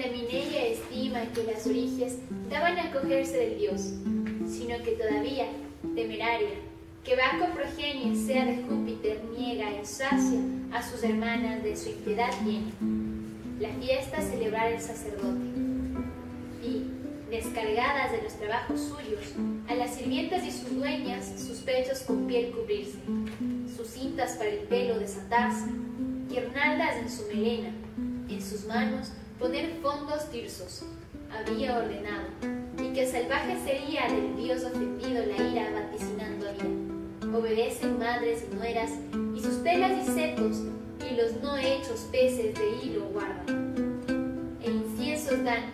la Mineia estima que las origias daban a cogerse del dios, sino que todavía, temeraria, que Baco progenie sea de Júpiter niega en sacia a sus hermanas de su impiedad tiene. La fiesta celebrar el sacerdote. Y, descargadas de los trabajos suyos, a las sirvientas y sus dueñas sus pechos con piel cubrirse, sus cintas para el pelo desatarse, guirnaldas en su melena, en sus manos poner fondos tirsos, había ordenado, y que salvaje sería del dios ofendido la ira vaticinando había. Obedecen madres y nueras, y sus telas y setos, y los no hechos peces de hilo guardan. E inciensos dan,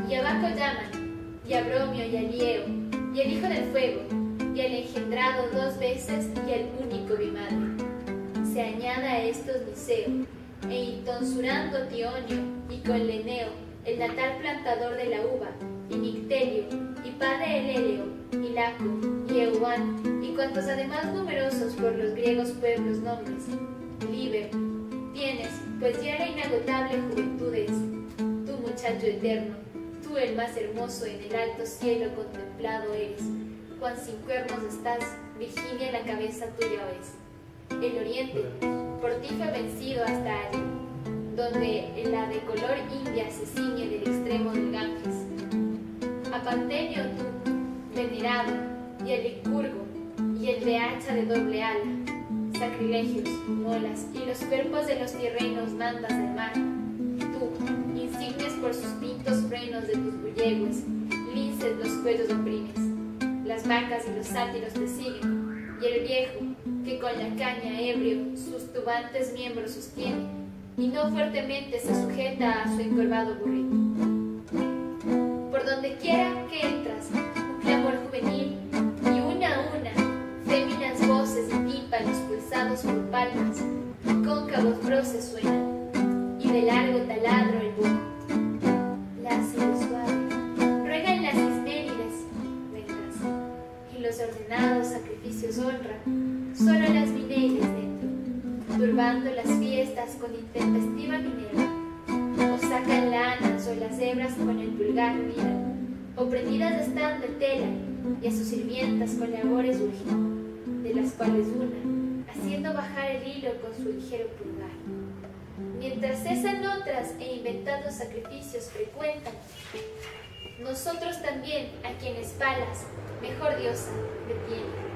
y a Baco llaman, y a Bromio y a Lieo, y al hijo del fuego, y al engendrado 2 veces, y al único bimadre. Se añade a estos Niceo, e intonsurando Tionio, y con Leneo, el natal plantador de la uva, y Nictelio, y padre Eleleo, y Laco, y Euán, y cuantos además numerosos por los griegos pueblos nombres. Liber, tienes, pues ya la inagotable juventud es, tú muchacho eterno, tú el más hermoso en el alto cielo contemplado eres, cuán sin cuernos estás, Virginia la cabeza tuya es. El oriente, por ti fue vencido hasta allí, donde la de color india se ciñe del extremo del Ganges. A Pantenio tú, venerado, y el Licurgo, y el de hacha de doble ala, sacrilegios, molas, y los cuerpos de los tierrenos mandas al mar. Tú, insignes por sus pintos frenos de tus bullegües, linces los cuellos oprimes. Las vacas y los sátiros te siguen, y el viejo, que con la caña ebrio sus tubantes miembros sostiene, y no fuertemente se sujeta a su encorvado burrito. Por donde quiera que entras, un clamor juvenil, y una a una, féminas voces y tímpanos pulsados por palmas, y cóncavos broces suenan, y de largo taladro el boom. Lácido suave, ruegan las ismérides, vengas, y los ordenados sacrificios honra, solo las mineides dentro, turbando las fiestas con intempestiva Minerva, o sacan lanas o las hebras con el pulgar miran, o prendidas están de tela, y a sus sirvientas con labores urgen, de las cuales una, haciendo bajar el hilo con su ligero pulgar. Mientras cesan otras e inventados sacrificios frecuentan, nosotros también, a quienes Palas, mejor diosa, detiene.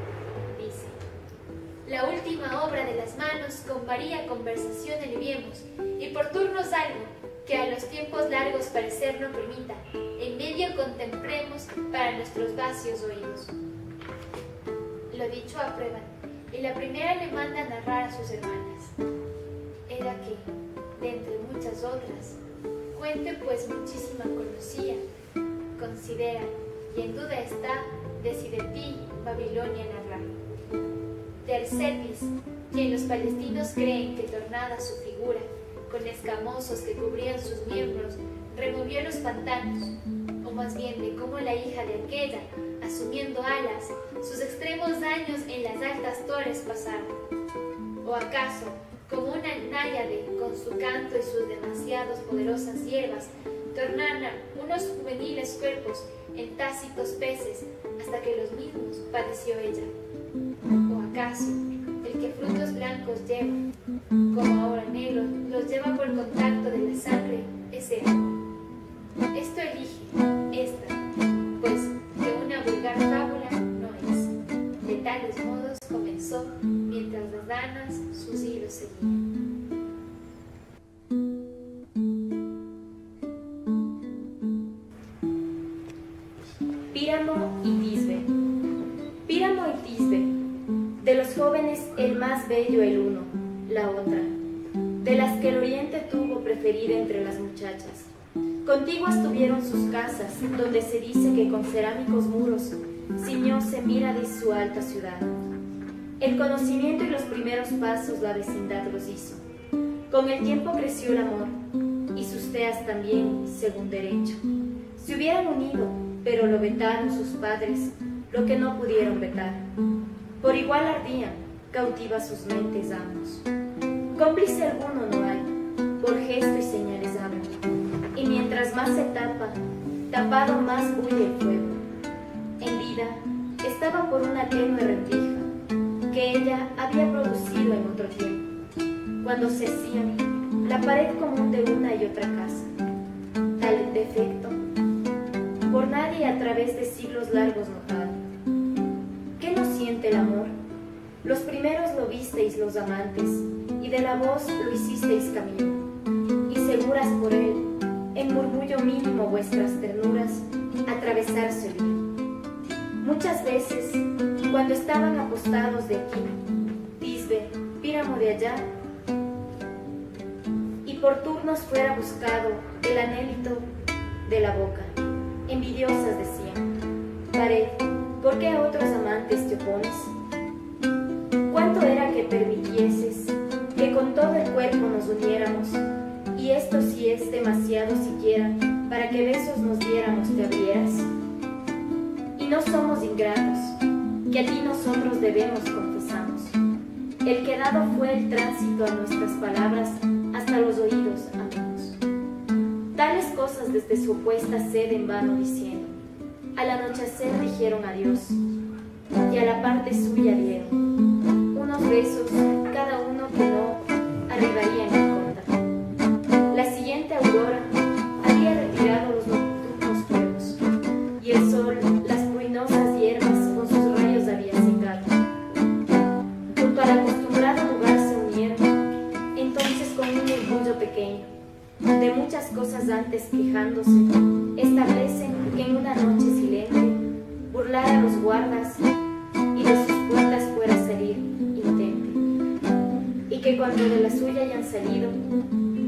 La última obra de las manos con varía conversación aliviemos, y por turnos algo, que a los tiempos largos parecer no permita, en medio contemplemos para nuestros vacios oídos. Lo dicho aprueban, y la primera le manda narrar a sus hermanas. Era que, de entre muchas otras, cuente pues muchísima conocía, considera, y en duda está, de si de ti Babilonia narrar. De Arcetis, quien los palestinos creen que tornada su figura, con escamosos que cubrían sus miembros, removió los pantanos, o más bien de cómo la hija de aquella, asumiendo alas, sus extremos años en las altas torres pasaron. O acaso, como una náyade, con su canto y sus demasiados poderosas hierbas, tornaran unos juveniles cuerpos en tácitos peces, hasta que los mismos padeció ella. ¿O acaso el que frutos blancos lleva, como ahora negros, los lleva por contacto de la sangre, es él? Esto elige, esta, pues que una vulgar fábula no es. De tales modos comenzó, mientras las damas sus hilos seguían. Píramo y Tisbe. Píramo y Tisbe, de los jóvenes el más bello el uno, la otra, de las que el oriente tuvo preferida entre las muchachas. Contiguas tuvieron sus casas, donde se dice que con cerámicos muros ciñóse Mírades su alta ciudad. El conocimiento y los primeros pasos la vecindad los hizo. Con el tiempo creció el amor, y sus teas también, según derecho. Se hubieran unido, pero lo vetaron sus padres, lo que no pudieron vetar. Por igual ardían, cautivas sus mentes ambos. Cómplice alguno no hay, por gesto y señales hablan. Y mientras más más se tapa, tapado más huye el fuego. Hendida estaba por una tenue rendija que ella había producido en otro tiempo, cuando se hacía la pared común de una y otra casa. Tal defecto, por nadie a través de siglos largos notado. ¿Qué no siente el amor? Los primeros lo visteis los amantes, y de la voz lo hicisteis camino, y seguras por él, en murmullo mínimo vuestras ternuras, atravesar su vida. Muchas veces, cuando estaban apostados de aquí, Tisbe, Píramo de allá, y por turnos fuera buscado el anhélito de la boca, envidiosas decían: pared, ¿por qué a otros amantes te opones? ¿Cuánto era que permitieses que con todo el cuerpo nos uniéramos? Y esto si es demasiado siquiera para que besos nos diéramos te abrieras. Y no somos ingratos, que a ti nosotros debemos confesamos. El que dado fue el tránsito a nuestras palabras hasta los oídos, amigos. Tales cosas desde su opuesta sede en vano diciendo, al anochecer dijeron adiós, y a la parte suya dieron unos besos, cada uno que no arribaría en la corta. La siguiente aurora había retirado los nocturnos fuegos, y el sol las ruinosas hierbas con sus rayos había secado. Junto al acostumbrado lugar se unieron, entonces con un murmullo pequeño, de muchas cosas antes quejándose, establecen que en una noche silente burlar a los guardas y de sus puertas fuera a salir intente, y que cuando de la suya hayan salido,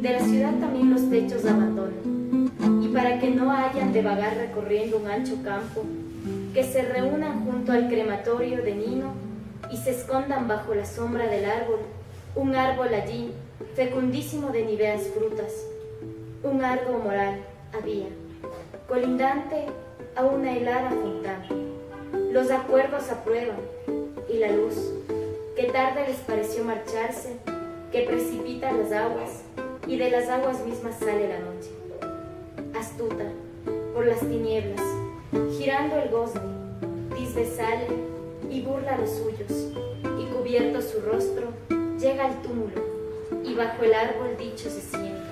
de la ciudad también los techos abandonen, y para que no hayan de vagar recorriendo un ancho campo, que se reúnan junto al crematorio de Nino y se escondan bajo la sombra del árbol, un árbol allí fecundísimo de niveas frutas, un árbol moral había, colindante a una helada fontana. Los acuerdos aprueban, y la luz, que tarde les pareció marcharse, que precipita las aguas, y de las aguas mismas sale la noche. Astuta, por las tinieblas, girando el gozne, Tisbe sale y burla a los suyos, y cubierto su rostro, llega al túmulo, y bajo el árbol dicho se sienta.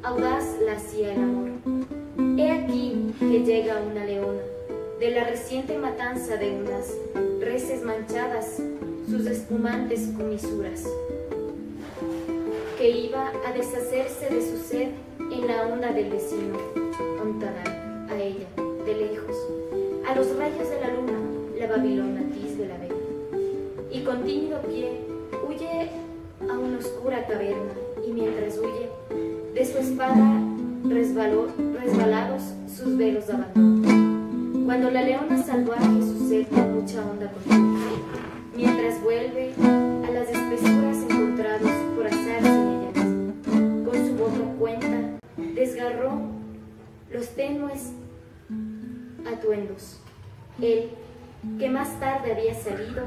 Audaz la hacía el amor. He aquí que llega una leona, de la reciente matanza de unas reses manchadas, sus espumantes comisuras, que iba a deshacerse de su sed en la onda del vecino, Ontanar, a ella, de lejos, a los rayos de la luna, la Babilona Tisbe la ve, y con tímido pie huye a una oscura caverna, y mientras huye, de su espada resbalados sus velos abandona. Cuando la leona salvaje su sed con mucha onda continua, mientras vuelve a las espesuras encontrados por azar sin ellas, con su boca cuenta, desgarró los tenues atuendos. Él, que más tarde había salido,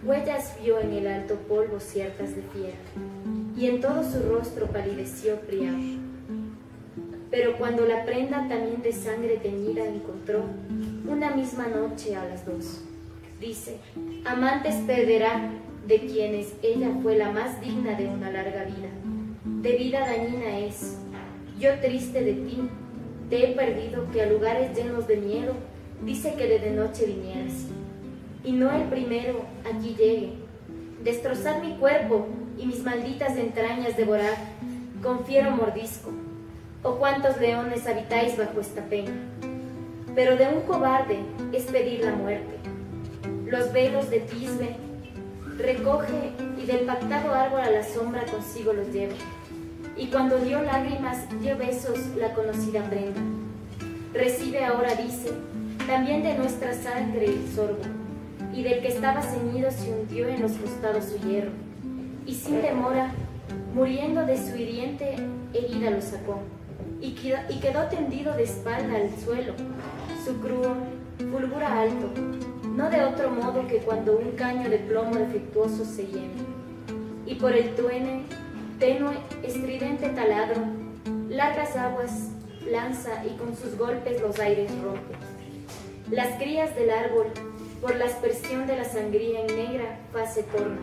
huellas vio en el alto polvo ciertas de fiera, y en todo su rostro palideció Priam. Pero cuando la prenda también de sangre teñida encontró, una misma noche a las 2, dice, amantes perderá de quienes ella fue la más digna de una larga vida. De vida dañina es, yo triste de ti, te he perdido que a lugares llenos de miedo, dice que de noche vinieras. Y no el primero aquí llegue, destrozar mi cuerpo y mis malditas entrañas devorar, con fiero mordisco. Oh, cuántos leones habitáis bajo esta peña. Pero de un cobarde es pedir la muerte. Los velos de Tisbe recoge y del pactado árbol a la sombra consigo los lleva. Y cuando dio lágrimas, dio besos la conocida prenda. Recibe ahora, dice, también de nuestra sangre el sorbo, y del que estaba ceñido se hundió en los costados su hierro, y sin demora, muriendo de su hiriente herida lo sacó, y quedó tendido de espalda al suelo, su cruo fulgura alto, no de otro modo que cuando un caño de plomo defectuoso se llena, y por el tenue, estridente taladro, largas aguas lanza y con sus golpes los aires rompe. Las crías del árbol, por la aspersión de la sangría en negra faz se torna,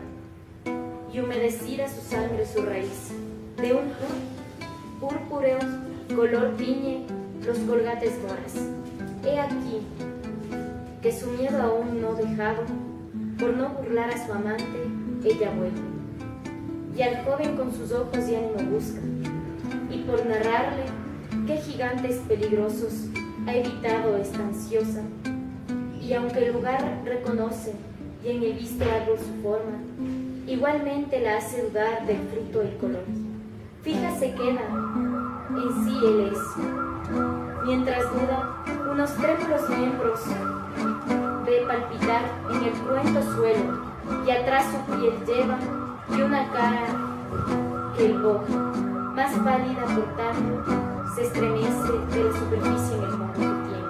y humedecida su sangre su raíz. De un purpúreo color tiñe los colgates moras. He aquí que su miedo aún no dejado, por no burlar a su amante, ella vuelve. Y al joven con sus ojos de ánimo busca, y por narrarle qué gigantes peligrosos ha evitado esta ansiosa, y aunque el lugar reconoce y en el visto árbol su forma, igualmente la hace dudar del fruto y color. Fija se queda, en sí él es. Mientras duda, unos trémulos miembros ve palpitar en el cruento suelo, y atrás su piel lleva, y una cara que el boja, más pálida por tanto, se estremece de la superficie en el modo que tiene.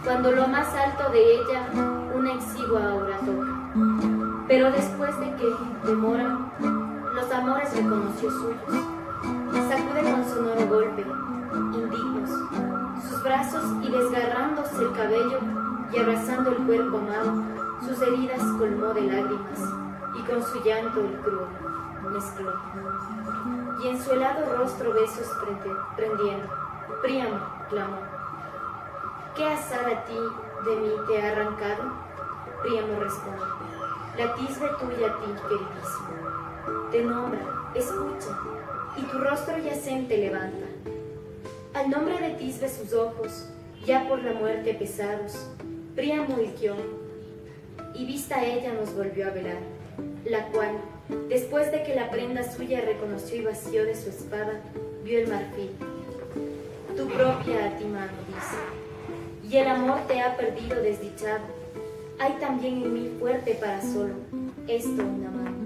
Cuando lo más alto de ella, una exigua aura toca. Pero después de que demora, los amores reconoció suyos. Sacude con sonoro golpe, indignos, sus brazos y desgarrándose el cabello y abrazando el cuerpo amado, sus heridas colmó de lágrimas y con su llanto el cruel mezcló. Y en su helado rostro besos prendiendo, Príamo clamó: ¿qué azar a ti de mí te ha arrancado? Príamo responde: la tisbe tuya a ti, queridísimo. Te nombra, escucha, y tu rostro yacente levanta. Al nombre de Tisbe sus ojos, ya por la muerte pesados, Príamo irguió, y vista ella nos volvió a velar, la cual, después de que la prenda suya reconoció y vació de su espada, vio el marfil. Tu propia a ti mano, dice, y el amor te ha perdido desdichado. Hay también en mí fuerte para solo, esto una mano.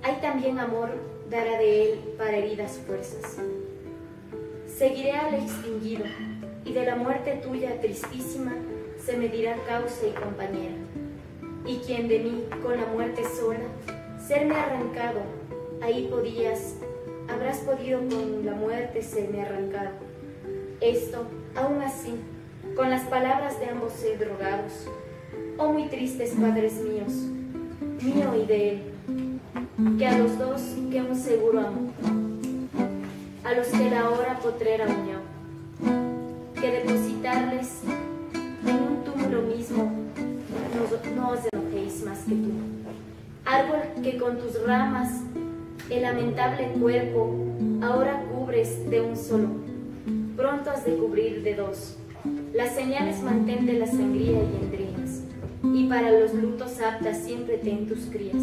Hay también amor, dará de él para heridas fuerzas. Seguiré al extinguido, y de la muerte tuya tristísima se me dirá causa y compañera. Y quien de mí, con la muerte sola, serme arrancado, ahí habrás podido con la muerte serme arrancado. Esto, aún así, con las palabras de ambos ser drogados, oh muy tristes padres míos, mío y de él, que a los dos que un seguro amor, a los que la hora potrera unió, que depositarles en un túmulo mismo, no os enojéis más que tú. Árbol que con tus ramas el lamentable cuerpo ahora cubres de un solo, pronto has de cubrir de dos. Las señales mantén de la sangría y endrinas, y para los lutos aptas siempre ten tus crías,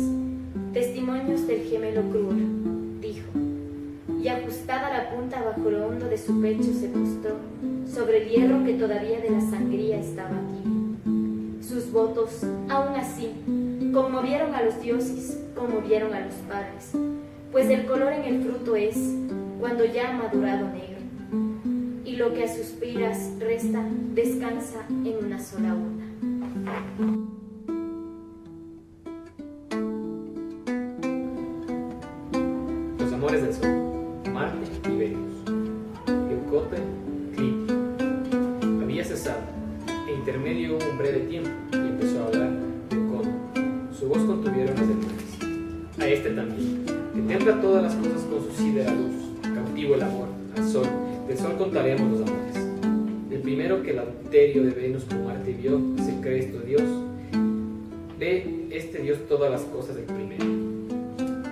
testimonios del gemelo cruel, dijo, y ajustada la punta bajo lo hondo de su pecho se postró sobre el hierro que todavía de la sangría estaba aquí. Sus votos, aún así, conmovieron a los dioses, conmovieron a los padres, pues el color en el fruto es, cuando ya ha madurado, negro, y lo que a suspiras resta, descansa en una sola urna. Los amores del sol, Marte y Venus. Leucote, Cliti. Había cesado, e intermedio hubo un breve tiempo, y empezó a hablar Leucote. Su voz contuvieron las demonios. A este también, que templa todas las cosas con su sídera luz, cautivo el amor, al sol, del sol contaremos los amores. El primero que el adulterio de Venus con Marte vio, se cree esto Dios, ve este Dios todas las cosas del primero.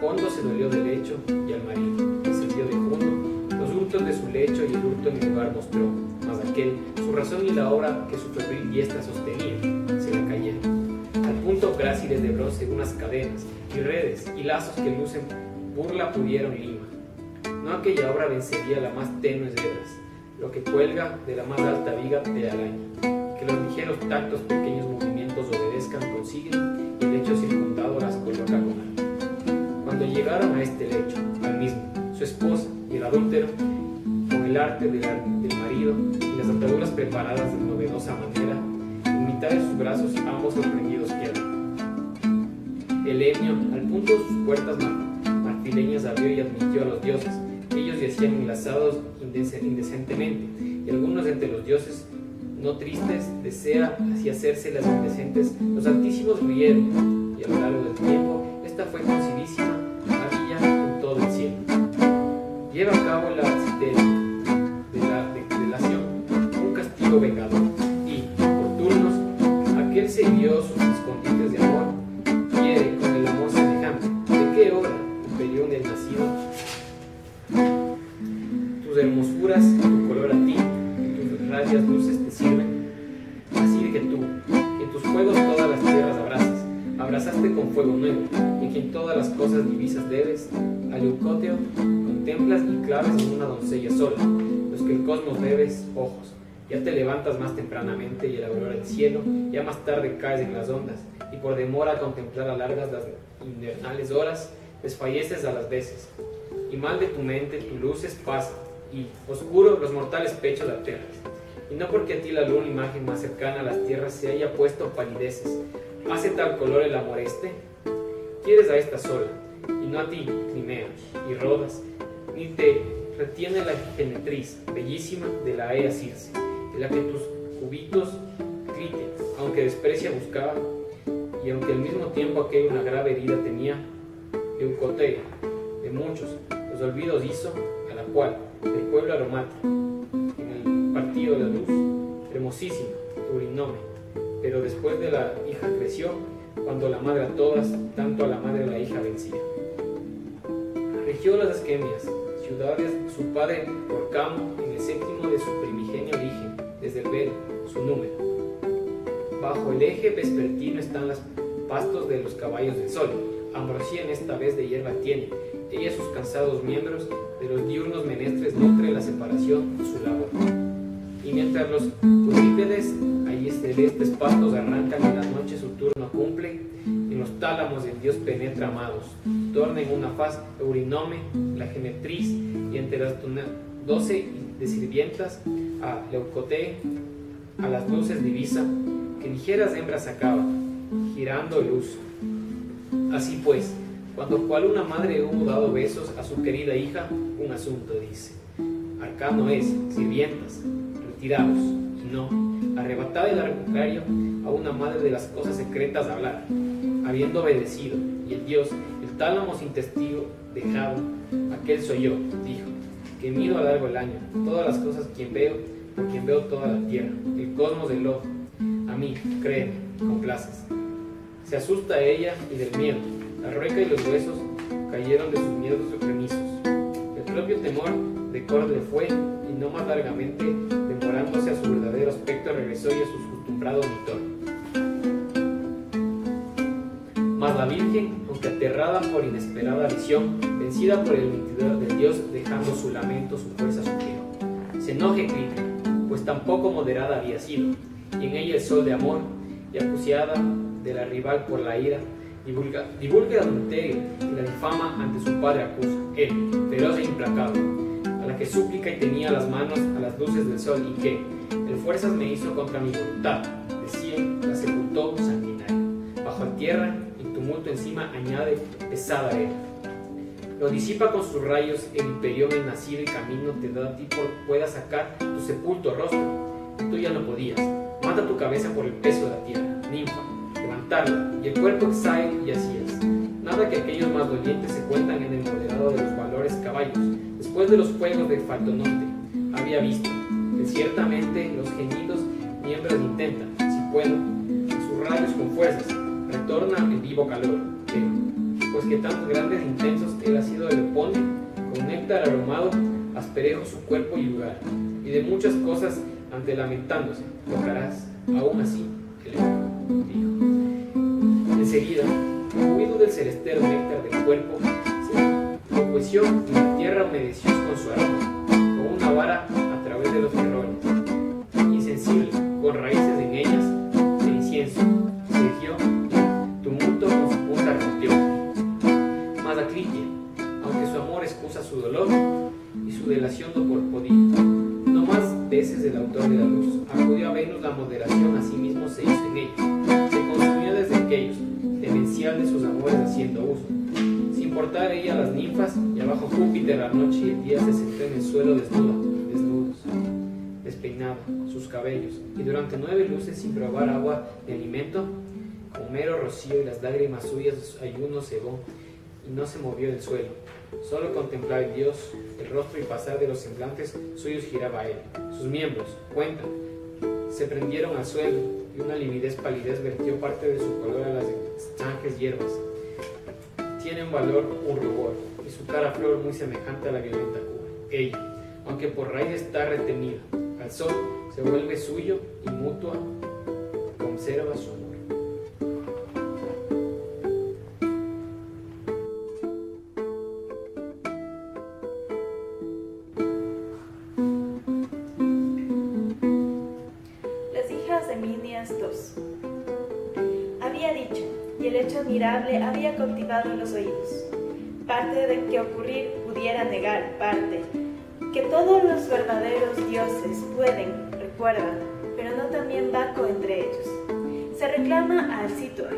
Hondo se dolió del hecho y al marido, descendió de Juno, los hurtos de su lecho y el hurto en el lugar mostró, mas aquel, su razón y la obra que su febril diestra sostenía, se le cayeron. Al punto gráciles de bronce unas cadenas y redes y lazos que lucen burla pudieron lima. No aquella obra vencería la más tenues hebras, lo que cuelga de la más alta viga de araña, que los ligeros tactos pequeños movimientos obedezcan consiguen y el lecho circundado las coloca con alma. Cuando llegaron a este lecho, al mismo, su esposa y el adúltero, con el arte del marido y las ataduras preparadas de novedosa manera, en mitad de sus brazos ambos sorprendidos quedan. El Enio, al punto de sus puertas marfileñas, abrió y admitió a los dioses. Ellos ellos yacían enlazados indecentemente, y algunos entre los dioses no tristes desea así hacérselas indecentes. Los altísimos rieron, y a lo largo del tiempo esta fue conocidísima había en todo el cielo. Lleva a cabo la delación un castigo vengador, y por turnos aquel se vio sus escondites de amor, quiere con el amor semejante. ¿De qué hora, imperión del nacido? Tus hermosuras, tu color a ti, y tus radias luces te sirven. Así de que tú, en tus fuegos todas las tierras abrazaste con fuego nuevo, en quien todas las cosas divisas debes. A Leucóteo contemplas y claves en una doncella sola, los que el cosmos debes ojos. Ya te levantas más tempranamente y el aurora del cielo, ya más tarde caes en las ondas, y por demora a contemplar a largas las invernales horas, desfalleces a las veces. Y mal de tu mente tu luces pasa, y oscuro los mortales pechos la aterras. Y no porque a ti la luna, imagen más cercana a las tierras, se haya puesto palideces, ¿hace tal color el amor este? Quieres a esta sola, y no a ti, Crimea, y Rodas, ni te retiene la genetriz, bellísima de la Ea Circe, de la que tus cubitos Clite, aunque desprecia buscaba, y aunque al mismo tiempo aquella una grave herida tenía, Leucótea, de muchos, los olvidos hizo, a la cual, del pueblo aromático, en el partido de la luz, hermosísima, Eurynome, pero después de la hija creció, cuando la madre a todas, tanto a la madre a la hija vencía. Regió las Asquemias, ciudades, su padre Orcamo, en el séptimo de su primigenio origen, desde el velo, su número. Bajo el eje vespertino están los pastos de los caballos del sol, ambrosía en esta vez de hierba tiene, ella sus cansados miembros, de los diurnos menestres nutre la separación su labor. Y mientras los cuadrúpedes allí celestes pastos arrancan y la noche su turno cumple, en los tálamos del dios penetra amados, torna en una faz Eurynome, la genetriz, y entre las 12 de sirvientas a Leucótea, a las luces divisa, que ligeras hembras sacaba, girando el uso. Así pues, cuando cual una madre hubo dado besos a su querida hija, un asunto dice, arcano es, sirvientas, retiraos, y no, arrebatada el arbitrario a una madre de las cosas secretas hablar, habiendo obedecido, y el dios, el tálamo sin testigo dejado, aquel soy yo, dijo, que mido a largo el año, todas las cosas por quien veo toda la tierra, el cosmos del ojo, a mí, créeme, complaces. Se asusta ella y del miedo, la rueca y los huesos cayeron de sus miedos remisos. El propio temor de Cor le fue, y no más largamente, demorándose a su verdadero aspecto, regresó y a su acostumbrado auditor. Mas la Virgen, aunque aterrada por inesperada visión, vencida por el mentidor del Dios, dejando su lamento, su fuerza sugiero. Se enoje Clite, pues tampoco moderada había sido, y en ella el sol de amor, y acuciada de la rival por la ira, divulga el adulterio y la difama ante su padre acusa, él, feroz e implacable, a la que súplica y tenía las manos a las luces del sol y que, el fuerzas me hizo contra mi voluntad, decía, la sepultó sanguinaria, bajo la tierra y tumulto encima añade pesada arena. Lo disipa con sus rayos el imperión el nacido y camino te da a ti por pueda sacar tu sepulto rostro, y tú ya no podías, mata tu cabeza por el peso de la tierra, ninfa, levantarla, y el cuerpo exae y hacías. Nada que aquellos más dolientes se cuentan en el moderado de los valores caballos, después de los fuegos de Faltonote, había visto, que ciertamente los gemidos miembros intentan, si pueden, sus rayos con fuerzas, retorna el vivo calor, pero, pues que tantos grandes e intensos él ha sido le pone, con néctar aromado, asperejo su cuerpo y lugar, y de muchas cosas ante lamentándose, tocarás, aún así, el ego, dijo. Enseguida, huido del celestero néctar del cuerpo, se cohesió y la tierra humedeció con su aroma, con una vara a través de los terrones. Insensible, con raíces en ellas, de incienso, se irguió, tumulto con su punta rompió. Mas Aclitia, aunque su amor excusa su dolor y su delación no podía, no más veces el autor de la luz, acudió a Venus la moderación, a sí mismo se hizo en ella, se consumió desde aquellos, demencial de sus amores haciendo uso, sin soportar ella las ninfas, y abajo Júpiter la noche y el día se sentó en el suelo desnudos, despeinaba sus cabellos, y durante 9 luces, sin probar agua de alimento, con mero rocío y las lágrimas suyas, su ayuno cegó y no se movió del suelo. Solo contemplaba el Dios, el rostro y pasar de los semblantes suyos giraba a él. Sus miembros, cuentan, se prendieron al suelo, y una palidez vertió parte de su color a las extrañas hierbas. Tiene un valor, un rubor, y su cara flor muy semejante a la violenta Cuba. Ella, aunque por raíz está retenida, al sol se vuelve suyo y mutua, conserva su amor. Las hijas de Midias 2. Había dicho, y el hecho admirable había cautivado los oídos. Parte de que ocurrir pudiera negar, parte que todos los verdaderos dioses pueden, recuerdan, pero no también Baco entre ellos. Se reclama a Alcítor,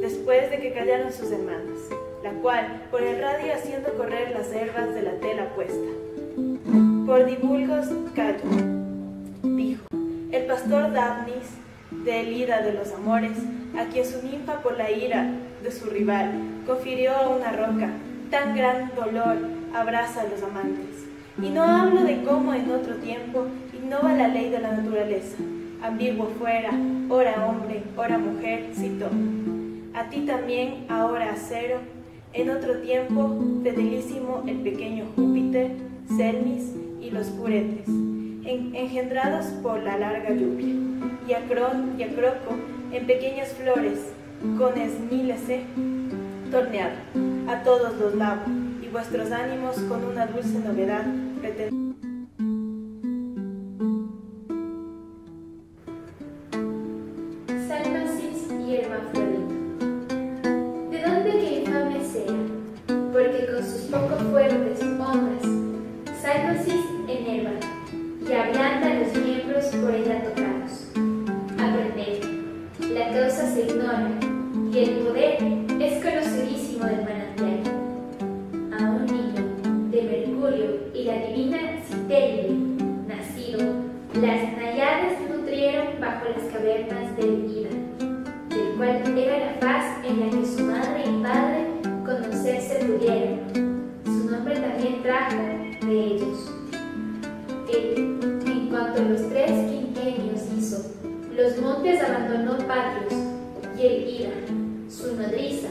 después de que callaron sus hermanas, la cual, por el radio haciendo correr las herbas de la tela puesta, por divulgos callo, dijo, el pastor Dafnis, de Elida de los amores, a quien su ninfa por la ira de su rival confirió a una roca, tan gran dolor abraza a los amantes. Y no hablo de cómo en otro tiempo innova la ley de la naturaleza, ambiguo fuera, ora hombre, ora mujer, citó. A ti también, ahora acero, en otro tiempo, fidelísimo el pequeño Júpiter, Cermis y los puretes, engendrados por la larga lluvia, y Acroco en pequeñas flores, con esmílese, torneado, a todos los lavo, y vuestros ánimos con una dulce novedad pretenden. Salmacis y Hermafrodita. ¿De dónde que infame sea? Porque con sus poco fuertes ondas, Salmacis enerva y ablanda los miembros por ella tocados. Aprended, la causa se ignora y el poder es conocidísimo del manantial. A un niño de Mercurio y la divina Citéride, nacido, las Náyades nutrieron bajo las cavernas del Ida, del cual era la faz en la que su madre y padre conocerse pudieron. Su nombre también trajo de ellos. Él, en cuanto los 3 quinquenios hizo, los montes abandonó patrios, y el Ida, su nodriza,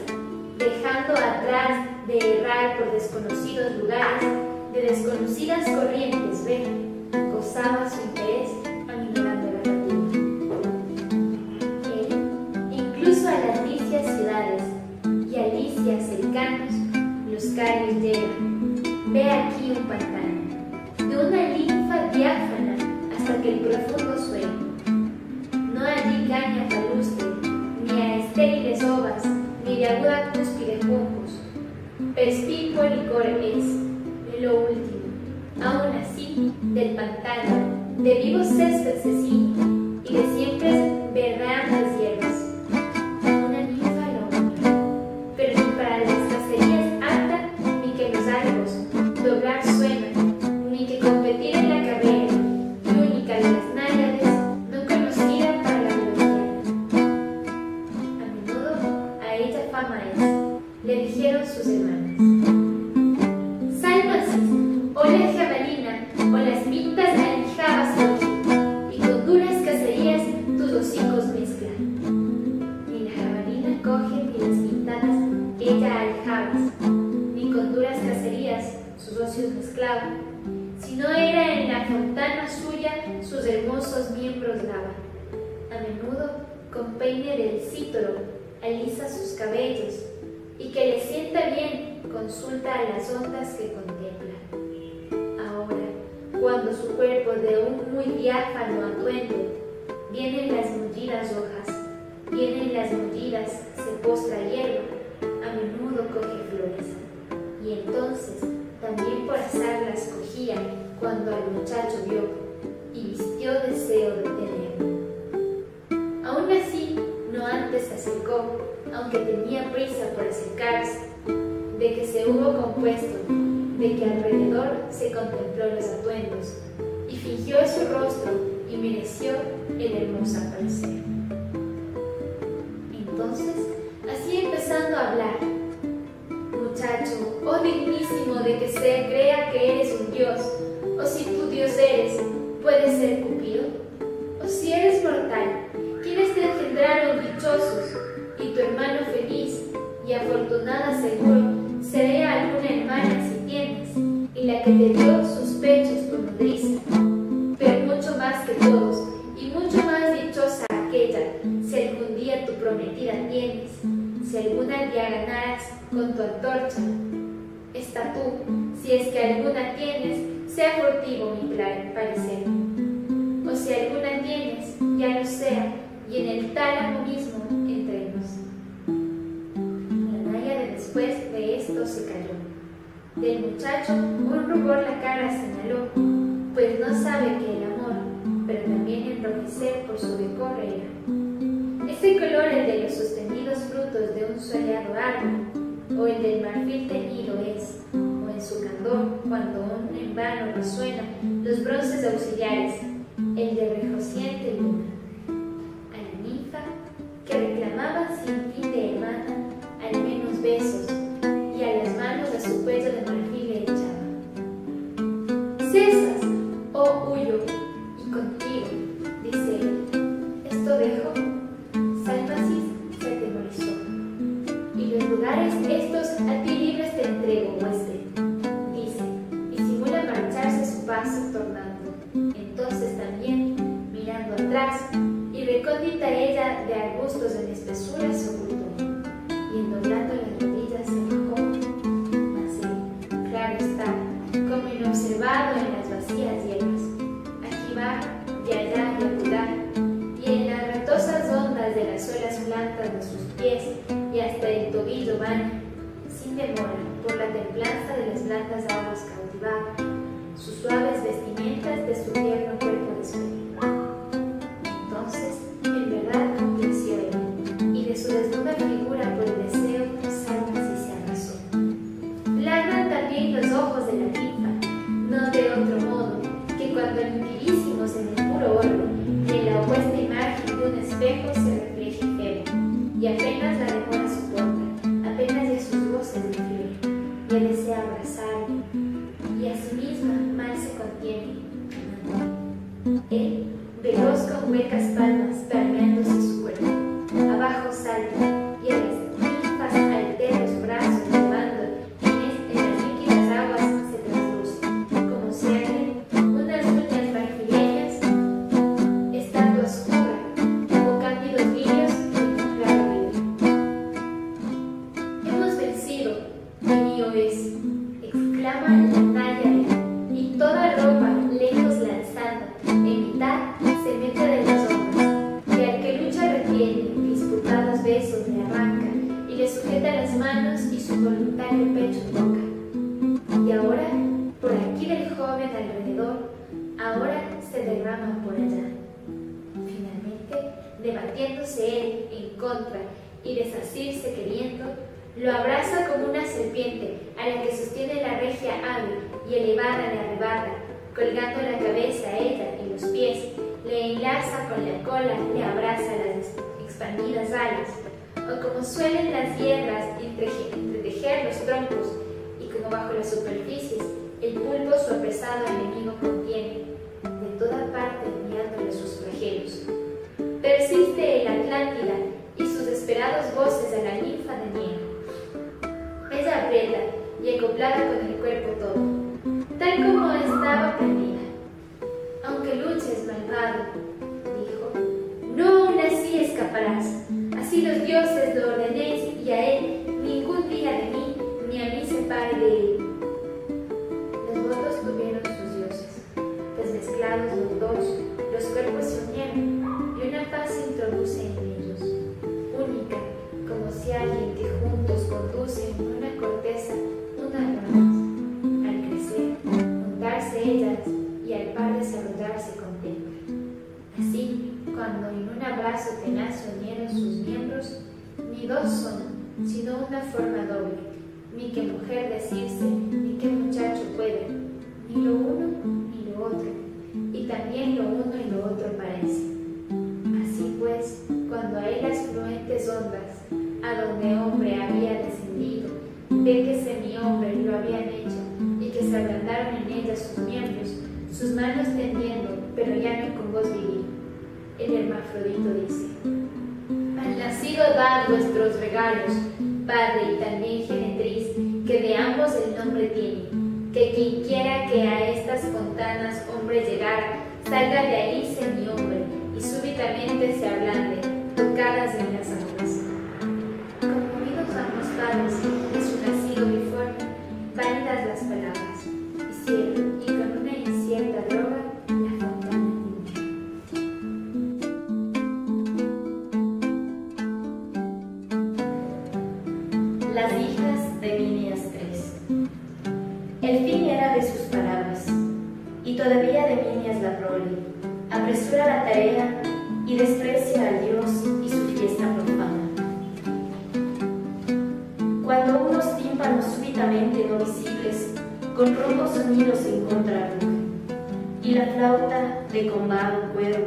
dejando atrás de errar por desconocidos lugares, de desconocidas corrientes, gozaba su interés aminorando la fatiga. Él, incluso a las licias ciudades y a licias cercanos, los carros llegan. Ve aquí un pantano, de una linfa diáfana hasta que el profundo sueño. No allí caña palustre, ni a estériles ovas, ni de aguda cúspide juncos. Perspicuo licor es, lo último, aún así, del pantano, de vivo césped se ciñe, y de siempre verán las hierbas. Una ninfa lo honra, pero ni para las cacerías anda, ni que los arcos doblar suenan, ni que competir en la carrera, y única de las náyades, no conocida para la melodía. A menudo a ella fama es, le dijeron sus hermanas. Salmacis, o la jabalina, o las pintas alijabas aquí, y con duras cacerías tus hocicos mezcla. Ni la jabalina coge ni las pintadas ella alijabas, ni con duras cacerías sus ocios mezclaba, sino era en la fontana suya sus hermosos miembros lava. A menudo con peine del cítoro alisa sus cabellos, y que le sienta bien consulta a las ondas que contempla. Ahora, cuando su cuerpo de un muy diáfano atuendo, vienen las mullidas hojas, vienen las mullidas, se postra hierba, a menudo coge flores, y entonces también por azar las cogía cuando al muchacho vio, y vistió deseo de tenerlo. Aún así, no antes se acercó, aunque tenía prisa por acercarse, de que se hubo compuesto, de que alrededor se contempló los atuendos, y fingió su rostro y mereció el hermoso aparecer. Entonces, así empezando a hablar: muchacho, oh dignísimo de que se crea que eres un dios, o si tú Dios eres, ¿puedes ser Cupido? O si eres mortal, ¿quiénes te engendraron dichosos? Y tu hermano feliz y afortunada seguro será alguna hermana si tienes, y la que te dio sus pechos por nodriza. Pero mucho más que todos, y mucho más dichosa aquella, si algún día tu prometida tienes, si alguna día ganaras con tu antorcha. Esta tú, si es que alguna tienes, sea furtivo mi parecer. O si alguna tienes, ya lo sea, y en el tálamo mismo entremos. La náyade después de esto se cayó. Del muchacho un rubor la cara señaló, pues no sabe que el amor, pero también enrojecer por su decoro era. Ese color el de los sostenidos frutos de un soleado árbol, o el del marfil teñido es, o en su candor, cuando aún en vano resuenan los bronces auxiliares, el de rejociente luna. A la ninfa, que reclamaba sin fin de hermana, al menos besos, y a las manos de su cuello de marfil le echaba. Cesas, oh huyo, y contigo, dice él, esto dejo. Salmacis se atemorizó. Y los lugares estos a ti libres te entrego, huésped, dice, y simula marcharse su paso tornando. Entonces también, mirando atrás, y recóndita ella de arbustos en espesura se ocultó, y endoblando las rodillas se bajó. Mas él, claro está, como inobservado en las vacías hierbas, aquí va, de allá y acullá, y en las retosas ondas de las suelas blancas de sus pies y hasta el tobillo baña, sin demora, por la templanza de las blancas aguas cautivaba, sus suaves vestimentas de su tierno cuerpo despedido. Entonces, en verdad complació él, y de su desnuda figura por el deseo Salmacis se abrazó. Ladran también los ojos de la ninfa, no de otro modo, que cuando nitidísimos en el puro orbe, y en la opuesta imagen de un espejo se refleje feo, y apenas la demora soporta, apenas ya sus voces difieren, ya desea abrazarle, y a sí misma mal se contiene, amando. Él, veloz con huecas palmas permeándose su cuerpo, abajo salta, y a las ninfas altera los brazos llevando, en las líquidas aguas se trasluce, como si alguien, unas uñas marfileñas, estando oscura, como cándidos brillos en un claro vidrio. Hemos vencido, y mío es, exclama la náyade, y toda ropa lejos lanzando, en mitad se mete de las ondas, y al que lucha retiene, disputados besos le arranca, y le sujeta las manos y su voluntario pecho toca. Y ahora, por aquí del joven alrededor, ahora se derrama por allá. Finalmente, debatiéndose él en contra y desasirse queriendo, lo abraza como una serpiente a la que sostiene la regia ave y elevada le arrebata, colgando la cabeza a ella y los pies, le enlaza con la cola, le abraza las expandidas alas, o como suelen las hiedras entretejer los troncos, y como bajo las superficies el pulpo su apresado enemigo contiene, de toda parte enviándole sus flagelos. Persiste el Atlántida y sus desesperados voces a la ninfa de nieve. Ella aprieta y acoplada con el cuerpo todo, tal como estaba prendida. Aunque luches, malvado, dijo, no aún así escaparás. Así los dioses lo ordenéis, y a él ningún día de mí, ni a mí separe de él. Los votos tuvieron sus dioses, pues mezclados los dos, los cuerpos se unieron, y una paz se introduce en ellos, única, como si alguien que juntos conducen una corteza, unas ramas, al crecer, juntarse ellas y al par desarrollarse contempla. Así, cuando en un abrazo tenaz se unieron sus miembros, ni dos son, sino una forma doble, ni qué mujer decirse, ni qué muchacho puede, ni lo uno ni lo otro, y también lo uno y lo otro parece. Así pues, cuando a él las fluentes ondas, a donde hombre había descendido, ve que semihombre lo habían hecho, y que se ablandaron en ellas sus miembros, sus manos tendiendo, pero ya no con voz vivir. El hermafrodito dice: al nacido dad vuestros regalos, Padre y también genetriz, que de ambos el nombre tiene, que quien quiera que a estas fontanas hombre llegara, salga de ahí semihombre, y súbitamente se ablande, tocadas en las aguas. Conmovidos ambos padres de su nacido biforme, válidas las palabras, hicieron, y con una incierta droga, la fontana niña. Las hijas de Minias 3. El fin era de sus palabras, y todavía de Minias la prole apresura la tarea y desprecia al Dios y su fiesta profana. Cuando unos tímpanos súbitamente no visibles con roncos sonidos se encontraron, y la flauta de combado cuervo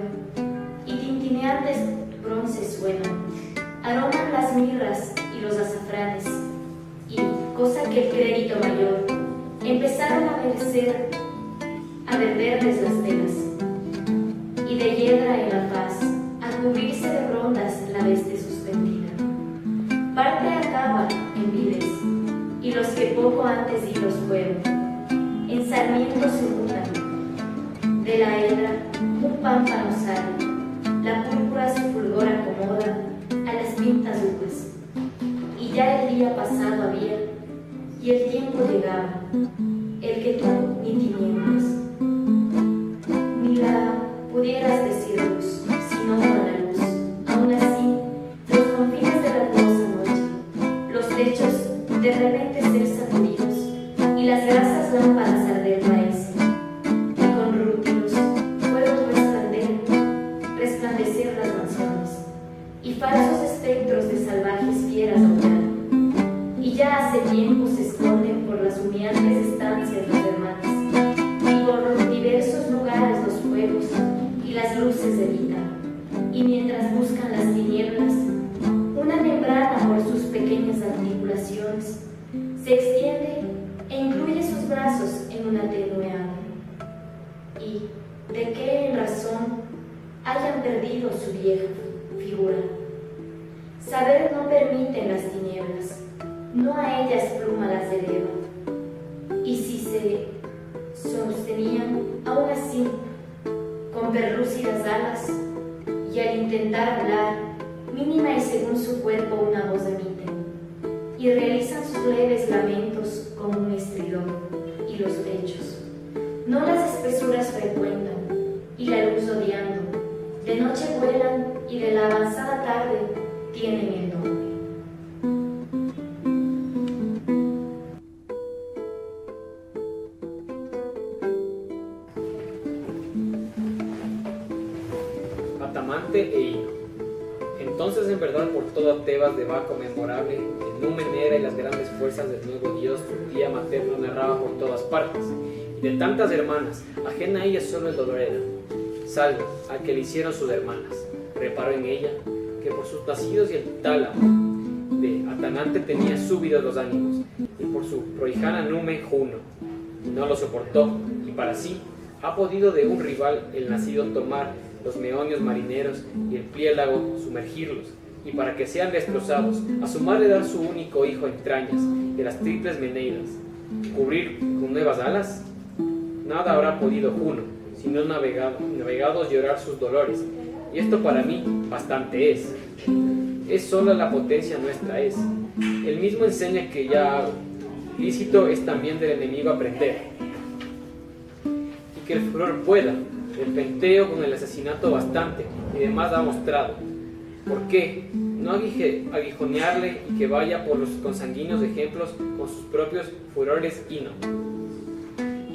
y tintineantes bronces suenan, aroman las mirras y los azafranes, y, cosa que el crédito mayor, empezaron a ver verdes las telas, y de hiedra en la faz, a cubrirse de rondas la veste suspendida. Parte acaba en vides, y los que poco antes hilos fueron, en sarmientos se mudan. De la hedra un pámpano sale, la púrpura su fulgor acomoda a las pintas uvas. Y ya el día pasado había, y el tiempo llegaba, el que tú ni tinieblas, ni la pudieras decir luz, sino con la luz. Aún así, los confines de la hermosa noche, los techos de repente ser sacudidos, y las grasas lámparas arder parecen, y con rútilos fuegos resplandecer las mansiones, y falsos espectros de salvajes fieras aullar. Y ya hace tiempo se esconden por las humeantes estancias los hermanos, y por los diversos lugares los fuegos y las luces evitan. Y mientras buscan las tinieblas, una membrana por sus pequeñas articulaciones se extiende e incluye sus brazos en una tenue agua. Y, de qué en razón hayan perdido su vieja figura, saber no permiten las tinieblas, no a ellas pluma las eleva, y si se sostenían aún así con perlúcidas alas, y al intentar hablar, mínima y según su cuerpo una voz emiten, y realizan sus leves lamentos como un estridor, y los pechos no las espesuras frecuentan, y la luz odiando, de noche vuelan y de la avanzada tarde tienen el nombre. Atamante e Ino. Entonces en verdad por toda Tebas de Baco memorable, el numen era y las grandes fuerzas del nuevo Dios, su tía materno narraba por todas partes, y de tantas hermanas, ajena a ella solo el dolor era, salvo al que le hicieron sus hermanas. Reparó en ella que por sus nacidos y el tálamo de Atanante tenía súbidos los ánimos, y por su prohijana numen Juno, y no lo soportó, y para sí ha podido de un rival el nacido tomar los meonios marineros y el pliélago sumergirlos, y para que sean destrozados, a su madre dar su único hijo entrañas de las triples Meneidas, cubrir con nuevas alas. Nada habrá podido Juno, sino navegados llorar sus dolores, y esto para mí bastante es. Es sola la potencia nuestra es. El mismo enseña que ya hago. Lícito es también del enemigo aprender, y que el furor pueda. El penteo con el asesinato bastante y demás ha mostrado. ¿Por qué? No aguijonearle y que vaya por los consanguíneos ejemplos con sus propios furores Ino.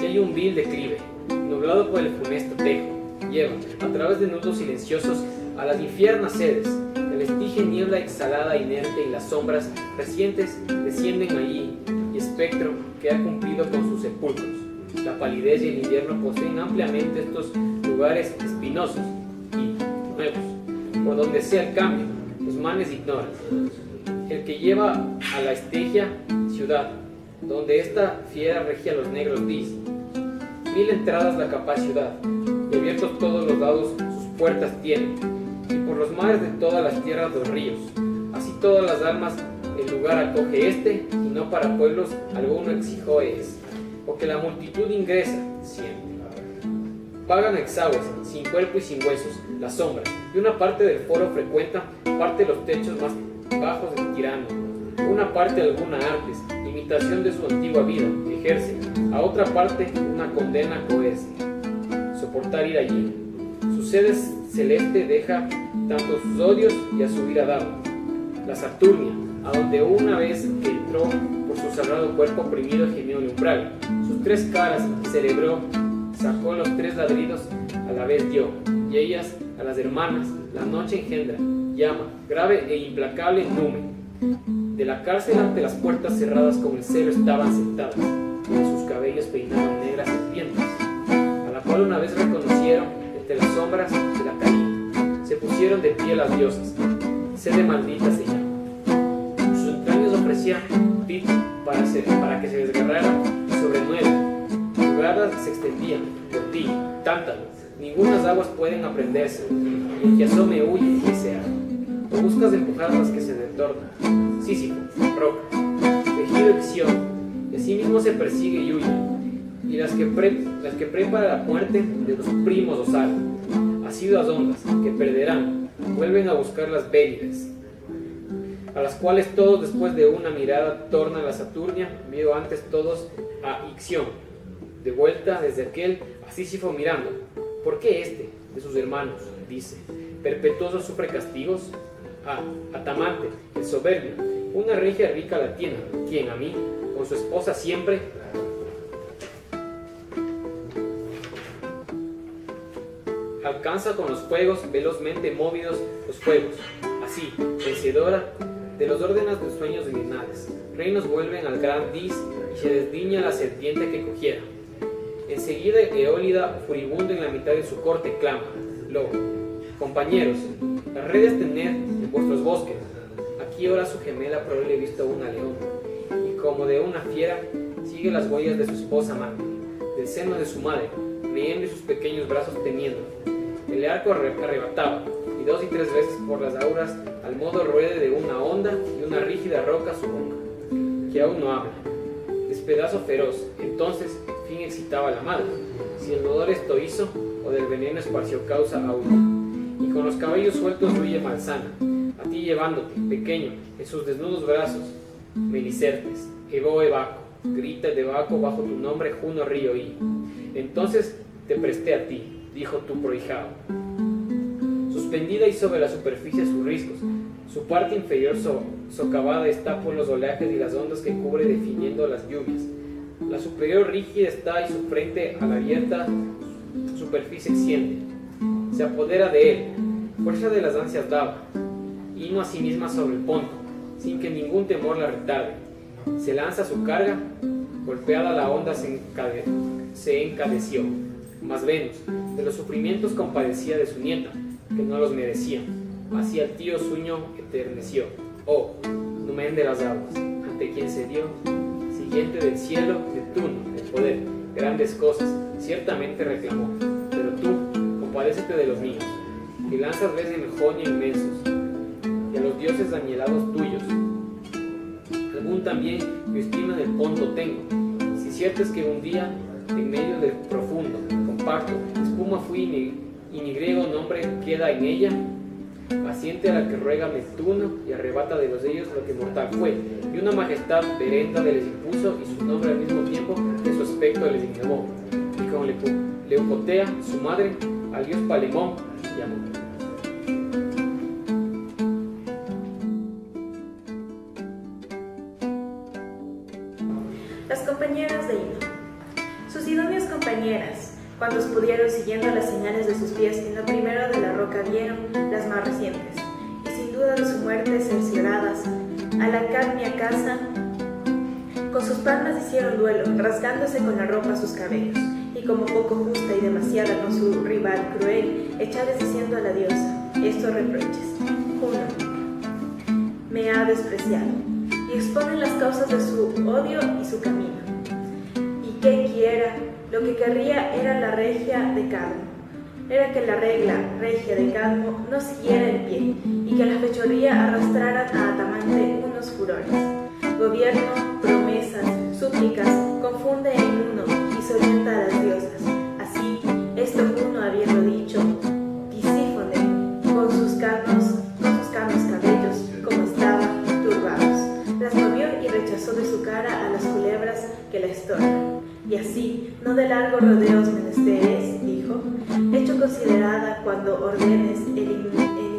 Y hay un vil declive, nublado por el funesto tejo, lleva, a través de nudos silenciosos, a las infiernas sedes. El estige niebla exhalada inerte y las sombras recientes descienden allí, espectro que ha cumplido con sus sepulcros. La palidez y el invierno poseen ampliamente estos lugares espinosos y nuevos. Por donde sea el cambio, los manes ignoran. El que lleva a la estegia ciudad, donde esta fiera regia a los negros dice: 1000 entradas la capaz ciudad, y abiertos todos los lados sus puertas tienen, y por los mares de todas las tierras los ríos. Así todas las almas el lugar acoge este, y no para pueblos alguno exijo es, porque la multitud ingresa siempre. Pagan exhaguas, sin cuerpo y sin huesos, las sombras, y una parte del foro frecuenta parte de los techos más bajos del tirano, una parte alguna artes, imitación de su antigua vida, ejerce, a otra parte una condena cohese, soportar ir allí. Su sede celeste deja tanto sus odios y a su ira dama. La Saturnia, a donde una vez que entró por su sagrado cuerpo oprimido gemió el umbral, sus 3 caras celebró, sacó los 3 ladridos, a la vez dio, y ellas, a las hermanas, la noche engendra, llama, grave e implacable numen. De la cárcel ante las puertas cerradas con el celo estaban sentadas, y en sus cabellos peinaban negras serpientes, a la cual una vez reconocieron entre las sombras de la caída. Se pusieron de pie las diosas, sede maldita se llama. Sus entrañas ofrecían pito para que se desgarrara sobre 9. Jugadas se extendían por ti, tántalo. Ningunas aguas pueden aprenderse, y el que asome huye y se haga. O buscas empujar las que se retornan. Sísifo, roca, tejido Ixión, y así mismo se persigue y huye, y las que prepara la muerte de los primos osar, asiduas ondas, que perderán, vuelven a buscar las bélides, a las cuales todos después de una mirada tornan la Saturnia, vio antes todos a Ixión, de vuelta desde aquel a Sísifo mirando. ¿Por qué este, de sus hermanos, dice, perpetuoso sufre castigos? Atamante, el soberbio, una regia rica la tiene, quien a mí, con su esposa siempre, alcanza con los fuegos, velozmente móvidos los fuegos, así, vencedora de los órdenes de sueños divinales. Reinos vuelven al gran dis y se desdiña la serpiente que cogiera. Enseguida Eólida, furibundo en la mitad de su corte, clama: lo, compañeros, las redes tened en vuestros bosques. Aquí ahora su gemela probable visto una león, y como de una fiera sigue las huellas de su esposa amante, del seno de su madre, riendo y sus pequeños brazos teniendo. El arco arrebataba, y 2 y 3 veces por las auras, al modo ruede de una onda y una rígida roca su boca, que aún no habla. Despedazo feroz, entonces fin excitaba a la madre, si el dolor esto hizo, o del veneno esparció causa a uno, y con los cabellos sueltos huye malsana, a ti llevándote, pequeño, en sus desnudos brazos, Melicertes, Evaco, grita de Baco bajo tu nombre Juno río y. Entonces te presté a ti, dijo tu prohijado. Suspendida y sobre la superficie sus riscos, su parte inferior socavada está por los oleajes y las ondas que cubre definiendo las lluvias. La superior rígida está y su frente a la abierta superficie extiende. Se apodera de él, fuerza de las ansias daba, hino a sí misma sobre el ponto, sin que ningún temor la retarde. Se lanza a su carga, golpeada la onda se encadeció. Mas Venus, de los sufrimientos compadecía de su nieta, que no los merecía. Así al tío sueño eterneció. Oh, numen de las aguas, ante quien se dio, siguiente del cielo, Neptuno, el poder, grandes cosas, ciertamente reclamó. Pero tú, compadécete de los míos, que lanzas ves en Jonia inmensos, y a los dioses añelados tuyos. Algún también que estima en el ponto tengo, si cierto es que un día, en medio del profundo, compacto, espuma fui y mi griego nombre queda en ella, paciente a la que ruega Neptuno y arrebata de los ellos lo que mortal fue, y una majestad perenda les impuso y su nombre al mismo tiempo de su aspecto les ignoró, y con Leucotea, su madre, al dios Palemón llamó. Las compañeras de Ino. Sus idóneas compañeras, cuando pudieron siguiendo las señales de sus pies en lo primero de la roca vieron las más recientes, y sin duda de su muerte cercioradas, a la cadmia casa, con sus palmas hicieron duelo, rasgándose con la ropa sus cabellos, y como poco justa y demasiada con su rival cruel, echades diciendo a la diosa estos reproches: Juno me ha despreciado, y exponen las causas de su odio y su camino. Y que quiera, lo que querría era la regia de Cadmo, era que la regla regia de Cadmo no siguiera en pie, y que la fechoría arrastraran a Atamante unos furores. Gobierno, promesas, súplicas, confunde en uno y se orienta a las diosas. Así, esto Juno habiendo dicho, Tisífone, con sus canos cabellos, como estaban turbados, las movió y rechazó de su cara a las culebras que la estorban. Y así, no de largo rodeos menester es, dijo, hecho considerada cuando ordenes el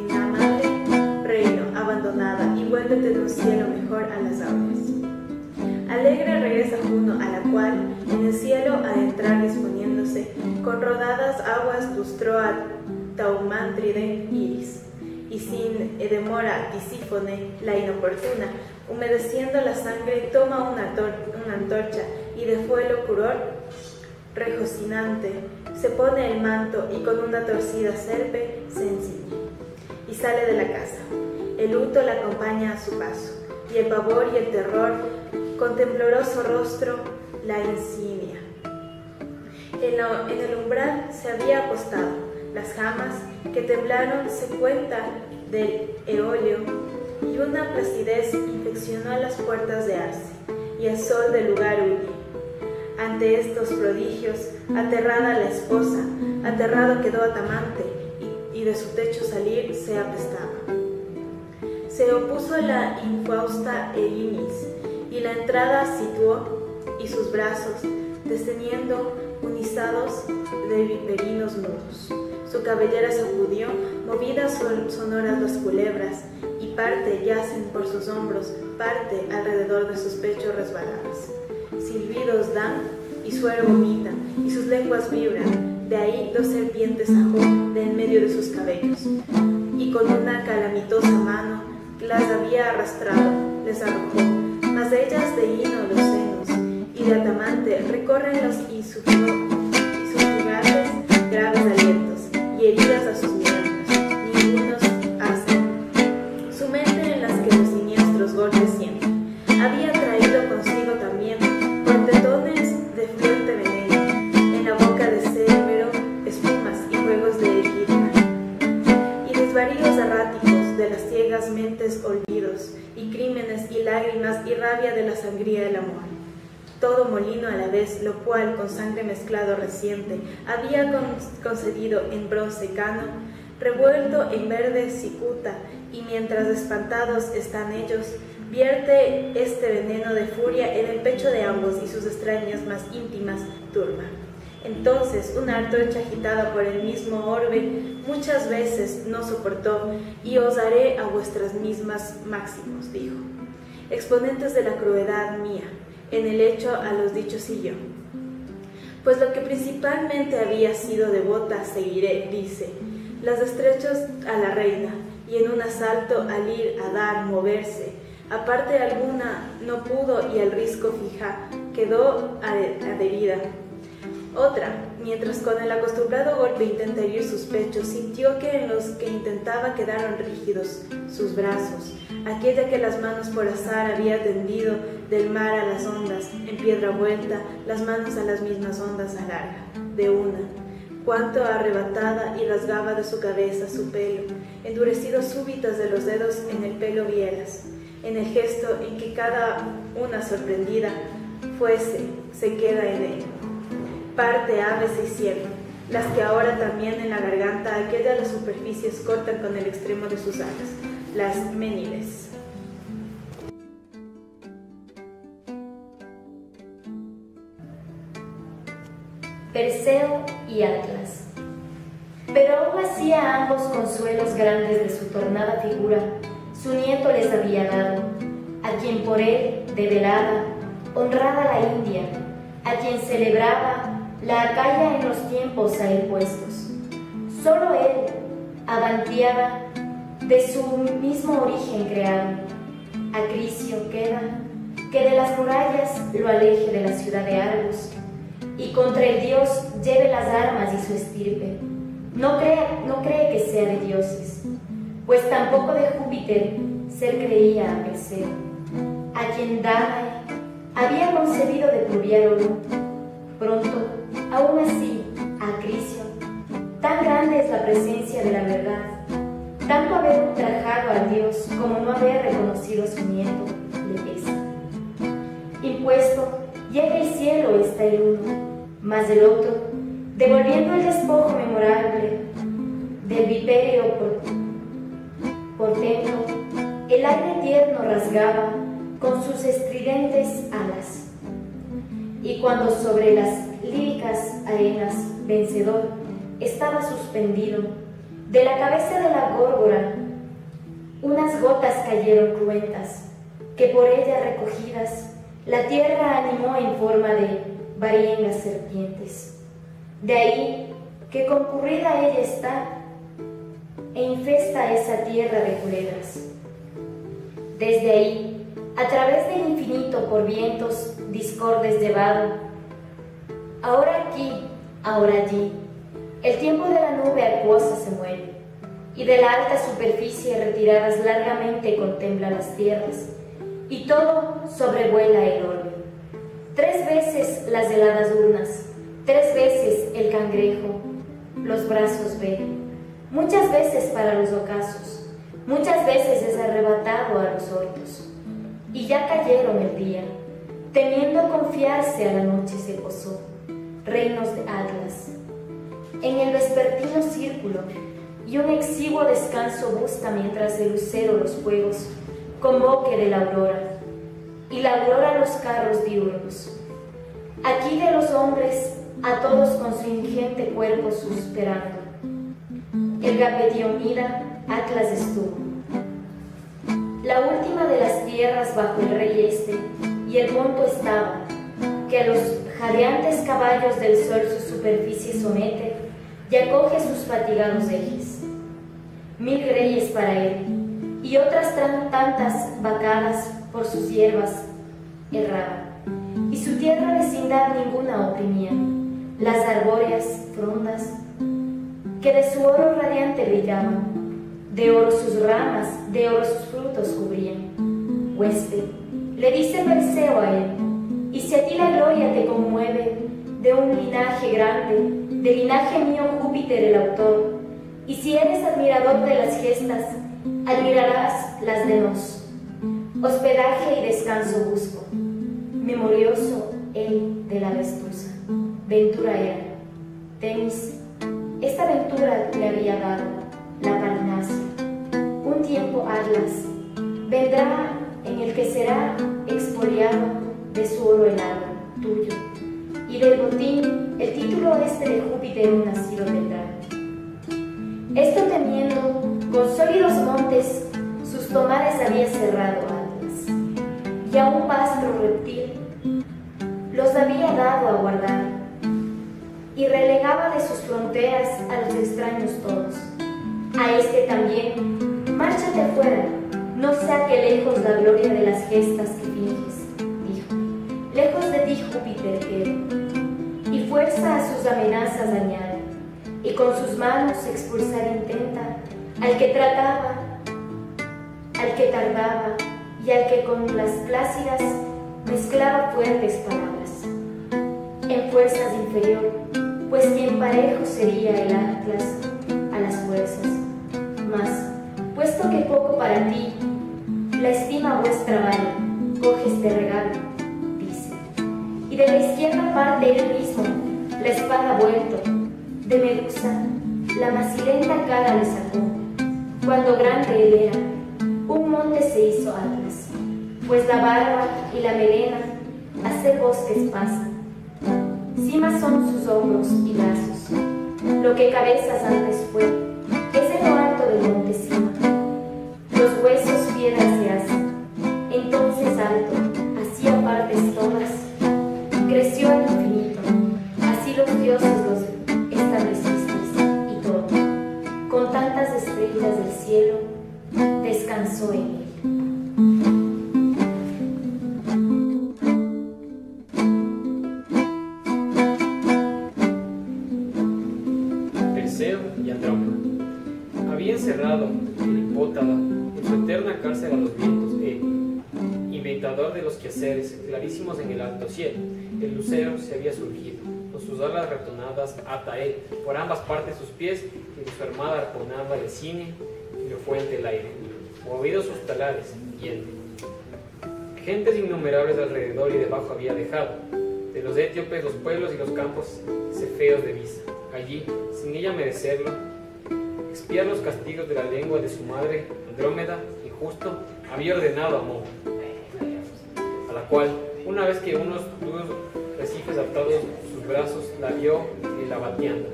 inamable reino abandonada y vuélvete de un cielo mejor a las auras. Alegre regresa Juno, a la cual en el cielo a entrar disponiéndose, con rodadas aguas lustró a Taumántride Iris, y sin demora Tisífone, la inoportuna, humedeciendo la sangre, toma una antorcha y de fuego furor rejocinante se pone el manto y con una torcida serpe se enciñe y sale de la casa. El luto la acompaña a su paso, y el pavor y el terror con tembloroso rostro la insignia. En el umbral se había apostado, las jamas que temblaron se cuenta del eolio, y una placidez infeccionó las puertas de Arce, y el sol del lugar huye. Ante estos prodigios, aterrada la esposa, aterrado quedó Atamante, y de su techo salir se apestaba. Se opuso la infausta Erinis, y la entrada situó, y sus brazos, descendiendo unizados de viperinos nudos. Su cabellera sacudió, movidas sonoras las culebras, y parte yacen por sus hombros, parte alrededor de sus pechos resbaladas. Silbidos dan, y suero vomitan, y sus lenguas vibran, de ahí dos serpientes sajó de en medio de sus cabellos, y con una calamitosa mano las había arrastrado, les arrojó, mas de ellas de hino los senos, y de Atamante recorren los insufribles graves alientos, y heridas a sus miembros, ningunos hacen. Su mente en las que los siniestros golpes sienten, había traído consigo también portetones de fuerte veneno, en la boca de Cérbero, espumas y juegos de equidna, y desvaríos erráticos de las ciegas mentes olvidos, y crímenes y lágrimas y rabia de la sangría del amor. Todo molino a la vez, lo cual con sangre mezclado reciente había concedido en bronce cano, revuelto en verde cicuta, y mientras espantados están ellos, vierte este veneno de furia en el pecho de ambos y sus extrañas más íntimas turba. Entonces una antorcha agitada por el mismo orbe muchas veces no soportó, y os daré a vuestras mismas máximos, dijo, exponentes de la crueldad mía, en el hecho a los dichos siguió. Pues lo que principalmente había sido devota seguiré, dice, las destrechos a la reina, y en un asalto al ir a dar, moverse, aparte alguna no pudo y al risco fija, quedó adherida. Otra, mientras con el acostumbrado golpe intenta herir sus pechos, sintió que en los que intentaba quedaron rígidos sus brazos, aquella que las manos por azar había tendido del mar a las ondas, en piedra vuelta, las manos a las mismas ondas alarga, de una, cuanto arrebatada y rasgaba de su cabeza su pelo, endurecidos súbitas de los dedos en el pelo bielas, en el gesto en que cada una sorprendida fuese, se queda en él. Parte aves se hicieron, las que ahora también en la garganta aquella las superficies cortan con el extremo de sus alas, las méniles. Perseo y Atlas. Pero aún hacía a ambos consuelos grandes de su tornada figura, su nieto les había dado, a quien por él, develada, honrada la India, a quien celebraba la Acaya en los tiempos a él puestos. Solo él, avantiada, de su mismo origen creado, Acrisio queda, que de las murallas lo aleje de la ciudad de Argos, y contra el dios lleve las armas y su estirpe. No cree que sea de dioses, pues tampoco de Júpiter ser creía a Perseo, a quien Danae había concebido de pluvial oro. Pronto, aún así, a Acrisión, tan grande es la presencia de la verdad, tanto haber ultrajado al dios como no haber reconocido su nieto, le pesa. Impuesto, llega el cielo está el uno, mas el otro, devolviendo el despojo memorable del viperio portento, el aire tierno rasgaba con sus estridentes alas. Y cuando sobre las líricas arenas vencedor estaba suspendido, de la cabeza de la górgora unas gotas cayeron cruentas, que por ella recogidas la tierra animó en forma de variengas serpientes. De ahí que concurrida ella está e infesta esa tierra de culebras. Desde ahí, a través del infinito por vientos discordes llevado, ahora aquí, ahora allí, el tiempo de la nube acuosa se mueve, y de la alta superficie retiradas largamente contempla las tierras, y todo sobrevuela el orbe. 3 veces las heladas urnas, 3 veces el cangrejo los brazos ve, muchas veces para los ocasos, muchas veces es arrebatado a los hortos. Y ya cayeron el día, temiendo confiarse a la noche se posó, reinos de Atlas. En el vespertino círculo, y un exiguo descanso busca mientras el lucero los fuegos convoque de la aurora, y la aurora los carros diurnos. Aquí de los hombres, a todos con su ingente cuerpo suspirando, el Gapedionida Atlas estuvo. La última de las tierras bajo el rey este, y el ponto estaba, que a los jadeantes caballos del sol su superficie somete, y acoge sus fatigados ejes. 1000 reyes para él, y otras tantas vacadas por sus hierbas erraban, y su tierra vecindad ninguna oprimía, las arbóreas frondas, que de su oro radiante brillaban, de oro sus ramas, de oro sus frutos cubrían. Huésped, le dice Perseo a él, y si a ti la gloria te conmueve, de un linaje grande, del linaje mío Júpiter el autor, y si eres admirador de las gestas, admirarás las de nos. Hospedaje y descanso busco, memorioso él de la avestruza, ventura era. Temis, esta ventura le había dado la Parnasia. Un tiempo Atlas vendrá en el que será expoliado de su oro helado, tuyo, y del botín el título este de Júpiter un nacido tendrá. Esto temiendo, con sólidos montes sus tomares había cerrado Atlas, y a un pastro reptil los había dado a guardar, y relegaba de sus fronteras a los extraños todos. A este también, márchate fuera, no sea que lejos la gloria de las gestas que finges, dijo, lejos de ti Júpiter quede, y fuerza a sus amenazas añade, y con sus manos expulsar intenta al que trataba, al que tardaba, y al que con las plácidas mezclaba fuertes palabras. En fuerzas inferior, pues quien parejo sería el Atlas a las fuerzas. Mas, puesto que poco para ti, la estima vuestra vale, coge este regalo, dice. Y de la izquierda parte él mismo, la espada vuelto, de Medusa, la macilenta cara le sacó. Cuando grande él era, un monte se hizo Atlas, pues la barba y la melena hacer bosques pasan. Cimas son sus hombros y brazos, lo que cabezas antes fue, es en lo alto del monte cima. Los huesos piedras se hacen, entonces alto, así a partes todas, creció al infinito, así los dioses los establecisteis, y todo, con tantas estrellas del cielo, descansó en él. y Andrómeda. Había encerrado el hipótada en su eterna cárcel a los vientos, inventador de los quehaceres clarísimos en el alto cielo. El lucero se había surgido, con sus alas retonadas ata él, por ambas partes sus pies, y de su armada arponada de cine y lo fuente el aire, movidos sus talares, yendo. Gentes innumerables alrededor y debajo había dejado, de los etíopes los pueblos y los campos cefeos de vista. Allí, sin ella merecerlo, expiar los castigos de la lengua de su madre, Andrómeda, injusto, había ordenado a Amón, a la cual, una vez que unos duros recifes atados sus brazos, la vio y la bateando,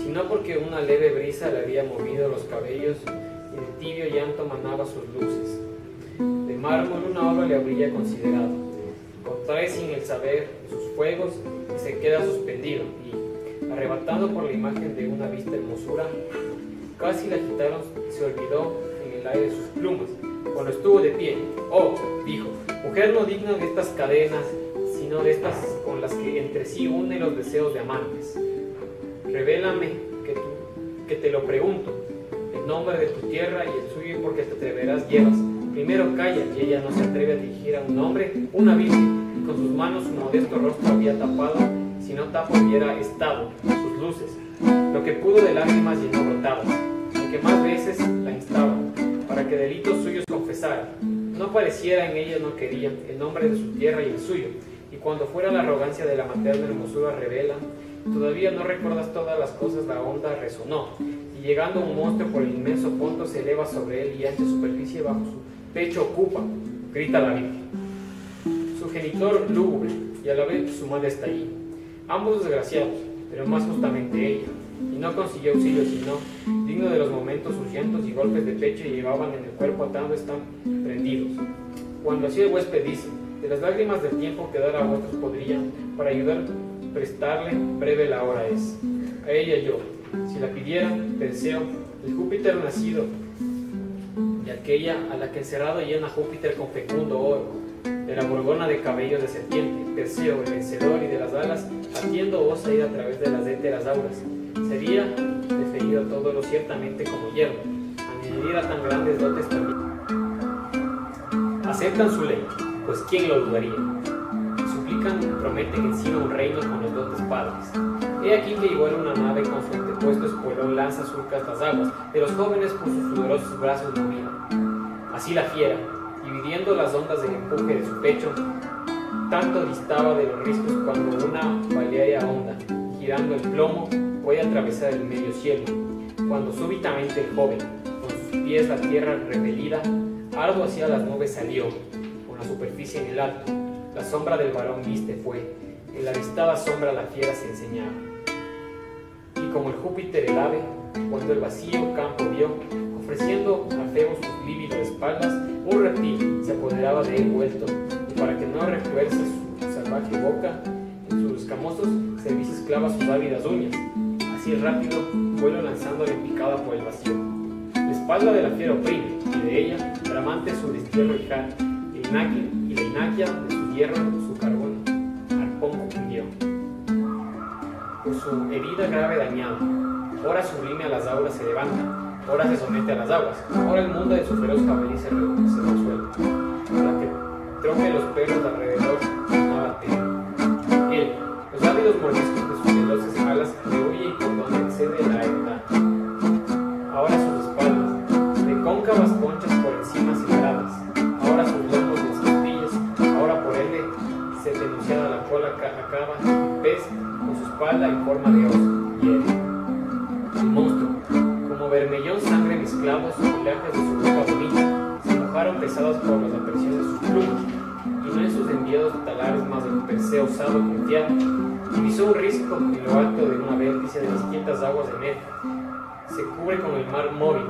sino porque una leve brisa le había movido los cabellos y el tibio llanto manaba sus luces. De mármol una obra le habría considerado, contrae sin el saber sus fuegos y se queda suspendido, y, arrebatado por la imagen de una vista hermosura, casi la agitaron y se olvidó en el aire sus plumas. Cuando estuvo de pie, oh, dijo, mujer no digna de estas cadenas, sino de estas con las que entre sí unen los deseos de amantes. Revélame que te lo pregunto, el nombre de tu tierra y el suyo, porque te atreverás llevas. Primero calla, y ella no se atreve a dirigir a un hombre, una virgen, y con sus manos su modesto rostro había tapado, si no tapo hubiera estado, sus luces. Lo que pudo de lágrimas llenó brotadas, aunque más veces la instaba, para que delitos suyos confesara. No pareciera en ella, no quería, el nombre de su tierra y el suyo, y cuando fuera la arrogancia de la materna hermosura revela, todavía no recuerdas todas las cosas, la onda resonó, y llegando un monstruo por el inmenso ponto se eleva sobre él y ancha superficie bajo su pecho ocupa, grita la Virgen. Su genitor lúgubre, y a la vez su madre está allí, ambos desgraciados, pero más justamente ella, y no consiguió auxilio sino, digno de los momentos urgentos y golpes de pecho y llevaban en el cuerpo atando están prendidos. Cuando así el huésped dice, de las lágrimas del tiempo que dar a otros podría, para ayudar, prestarle, breve la hora es. A ella yo, si la pidiera, Perseo, el Júpiter nacido, y aquella a la que encerrado llena Júpiter con fecundo oro, de la gorgona de cabellos de serpiente, Perseo, el vencedor y de las alas, atiendo osa ir a través de las éteras auras, sería preferido todo lo ciertamente como hierro, añadir a tan grandes dotes también. Aceptan su ley, pues quién lo dudaría. Suplican, prometen encima un reino con los dotes padres. He aquí que igual una nave con su antepuesto espolón lanza surcas las aguas, de los jóvenes por sus sudorosos brazos dominan. Así la fiera, dividiendo las ondas del empuje de su pecho, tanto distaba de los riscos cuando una balea honda, girando el plomo, puede atravesar el medio cielo, cuando súbitamente el joven, con sus pies la tierra repelida, arduo hacia las nubes salió, con la superficie en el alto, la sombra del varón viste fue, en la avistada sombra la fiera se enseñaba. Y como el Júpiter el ave, cuando el vacío campo vio, ofreciendo a Febo sus lívidas espaldas, un reptil se apoderaba de él vuelto, y para que no refuerce su salvaje boca, en sus escamosos servicios clava sus ávidas uñas, así rápido vuelo lanzándole picada por el vacío. La espalda de la fiera oprime, y de ella, bramante su destierro hijar, y la inaquia de su hierro, su carbón, arpón hundió. Por su herida grave dañada, ora sublime a las auras se levanta, ora se somete a las aguas, ahora el mundo de su feroz jabalí se resuelve, para que tronque los perros alrededor, nada teme. Él, los ávidos mordiscos de sus veloces alas, rehuye y por donde excede la edad. Ahora sus espaldas, de cóncavas conchas por encima separadas, ahora sus lomos de costillas, ahora por él se denunciada la cola acaba, y pez con su espalda en forma de oso, y él. El monstruo, como vermellón sangre mezclados, oleajes de su boca domina, se mojaron pesados por las apariciones de sus plumas, y no en sus enviados talares más el Perseo osado confiar, divisó un risco en lo alto de una vértice de las quietas aguas de Med. Se cubre con el mar móvil,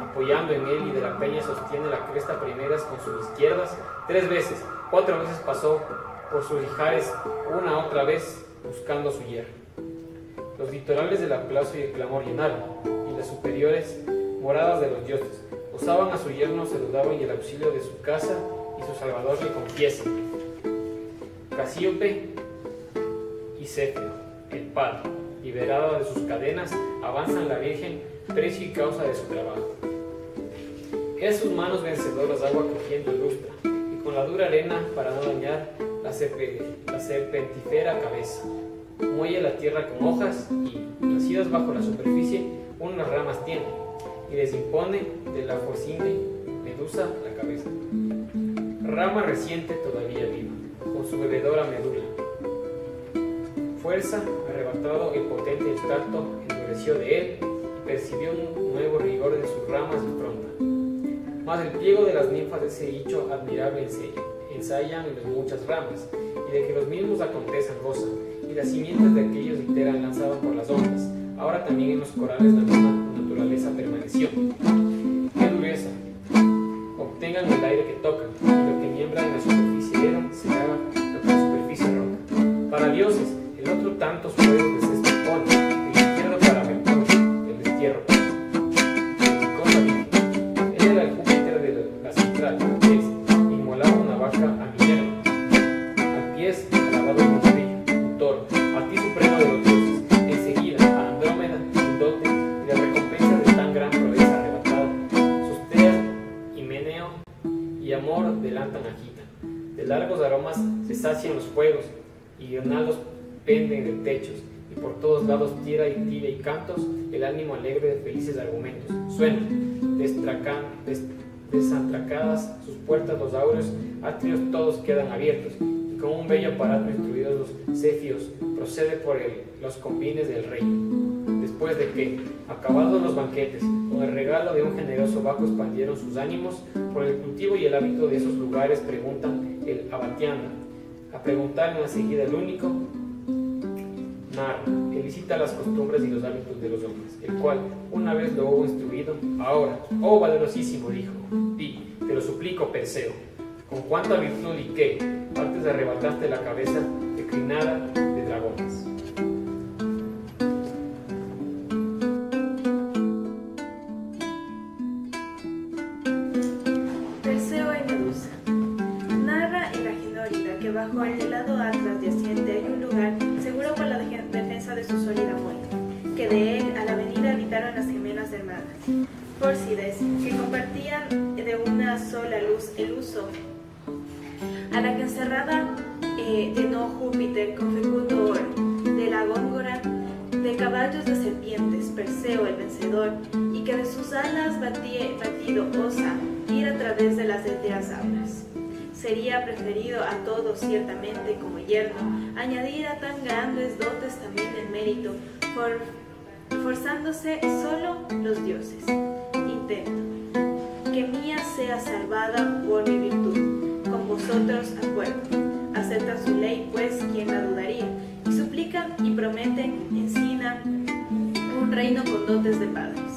apoyando en él y de la peña sostiene la cresta primeras con sus izquierdas, 3 veces, 4 veces pasó por sus ijares, una otra vez buscando su hierro. Los litorales del aplauso y el clamor llenaron, y las superiores moradas de los dioses osaban a su yerno, saludaban y el auxilio de su casa y su salvador le confiesen. Casíope y Céfiro, el padre, y liberada de sus cadenas, avanza la Virgen, precio y causa de su trabajo. Es sus manos vencedoras agua cogiendo ilustra, y con la dura arena para no dañar la serpentífera cabeza. Muelle la tierra con hojas y, nacidas bajo la superficie, unas ramas tiene, y desimpone de la focine medusa la cabeza. Rama reciente todavía viva, con su bebedora medula. Fuerza, arrebatado el potente estarto, endureció de él y percibió un nuevo rigor en sus ramas y fronda. Mas el pliego de las ninfas de ese hecho admirable ensayan en las muchas ramas, y de que los mismos acontezcan gozan, y las simientes de aquellos literan lanzaban por las ondas. Ahora también en los corales la misma naturaleza permaneció. ¡Qué dureza! Obtengan el aire que tocan, y lo que miembra en la superficie era, se haga lo que la superficie roca. Para dioses, el otro tantos fuegos les expone, el izquierdo para Mercurio, el destierro para. Cosa dijo, él era el Júpiter de la central, inmolaba una vaca a Minerva, al pies alabado un brillo, un toro, a ti supremo de los dioses, enseguida a Andrómeda, un dote, y la recompensa de tan gran proeza arrebatada, Sustea y Meneo y Amor delantan agitan, de largos aromas se sacian los fuegos, y guirnaldos penden de techos, y por todos lados tira y cantos, el ánimo alegre de felices argumentos. Suenan, desantracadas sus puertas los áureos atrios todos quedan abiertos, y con un bello aparato instruidos los cefios, procede por los confines del reino. Después de que, acabados los banquetes, con el regalo de un generoso bajo expandieron sus ánimos, por el cultivo y el hábito de esos lugares preguntan el abatiana, a preguntarle enseguida el único, narra, elicita las costumbres y los hábitos de los hombres, el cual, una vez lo hubo instruido, ahora, oh valerosísimo, dijo, di, te lo suplico, Perseo, con cuánta virtud y qué, antes de arrebatarte la cabeza declinada de dragones. Perseo y Medusa. Narra en la Genórida que bajo el helado Atlas yaciente hay un lugar seguro por la defensa de su sólida muerte, que de él a la venida habitaron las gemelas hermanas, Fórcides, que compartían de una sola luz el uso, a la que encerrada llenó Júpiter con fecundo oro, de la góngora, de caballos de serpientes, Perseo el vencedor, y que de sus alas batido osa ir a través de las etéreas auras. Sería preferido a todos ciertamente como yerno, añadir a tan grandes dotes también el mérito, forzándose solo los dioses. Intento, que mía sea salvada por mi virtud, con vosotros acuerdo. Aceptan su ley, pues, quien la dudaría, y suplican y prometen, encina, un reino con dotes de padres.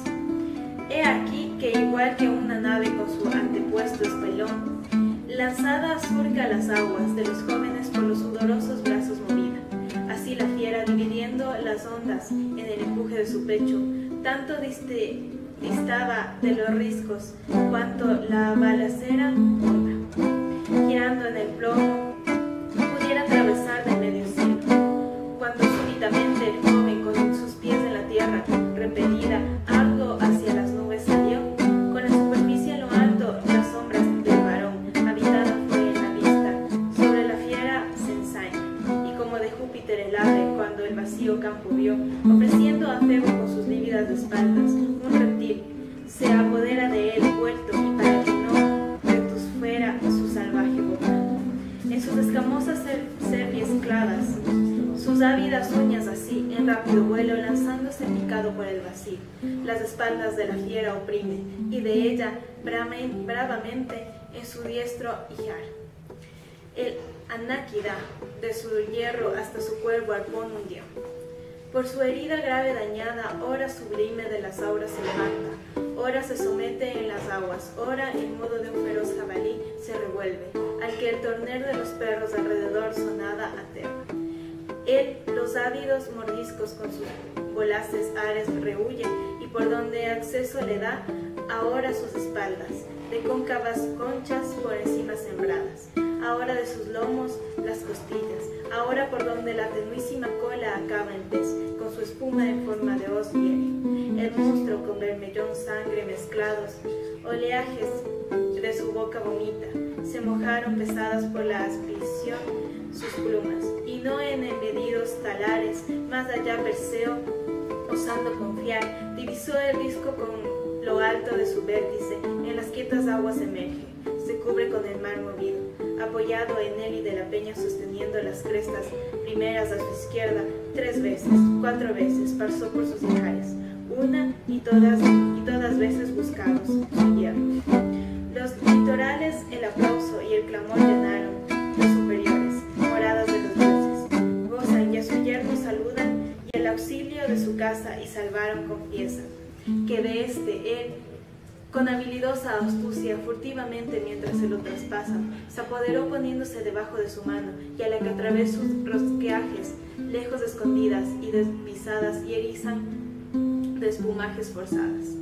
He aquí que igual que una nave con su antepuesto espelón, lanzada surca las aguas de los jóvenes por los sudorosos brazos movida, así la fiera dividiendo las ondas en el empuje de su pecho, tanto distaba de los riscos cuanto la balacera honda, girando en el plomo, pudiera atravesar del medio cielo, cuando súbitamente el joven con sus pies en la tierra, repelida, algo hacia las nubes salió, con la superficie en lo alto, las sombras del varón, habitada fue en la vista, sobre la fiera se ensaña, y como de Júpiter el ave, cuando el vacío campo vio, ofreciendo a Febo con sus lívidas espaldas, un reptil, se apodera de él vuelto, y para que no retusfuera su salvaje boca. En sus escamosas cerviz clavas, sus ávidas uñas así, en rápido vuelo, lanzándose picado por el vacío. Las espaldas de la fiera oprime, y de ella, bravamente, en su diestro hijar. El anáquida, de su hierro hasta su cuervo arpón hundió. Por su herida grave dañada, ora sublime de las auras se levanta, ora se somete en las aguas, ora en modo de un feroz jabalí se revuelve, al que el torner de los perros alrededor sonada aterra. Él los ávidos mordiscos con sus volaces ares rehuye, y por donde acceso le da, ahora sus espaldas, de cóncavas conchas por encima sembradas, ahora de sus lomos las costillas, ahora por donde la tenuísima cola acaba el pez, con su espuma en forma de hoz hiere. El monstruo con vermellón, sangre mezclados, oleajes de su boca vomita, se mojaron pesadas por la aspiración sus plumas, y no en embedidos talares, más allá Perseo, osando confiar, divisó el disco con lo alto de su vértice, en las quietas aguas emerge, se cubre con el mar movido, apoyado en él y de la peña sosteniendo las crestas primeras a su izquierda, 3 veces, 4 veces, pasó por sus ijares, una y todas veces buscados, su hierro. Los litorales, el aplauso y el clamor llenaron los superiores, moradas de los dioses, gozan y a su yerno saludan y el auxilio de su casa y salvaron confiesan, que de él, con habilidosa astucia, furtivamente mientras se lo traspasan, se apoderó poniéndose debajo de su mano, y a la que a través sus rosqueajes, lejos escondidas y desvisadas, y erizan de espumajes forzadas.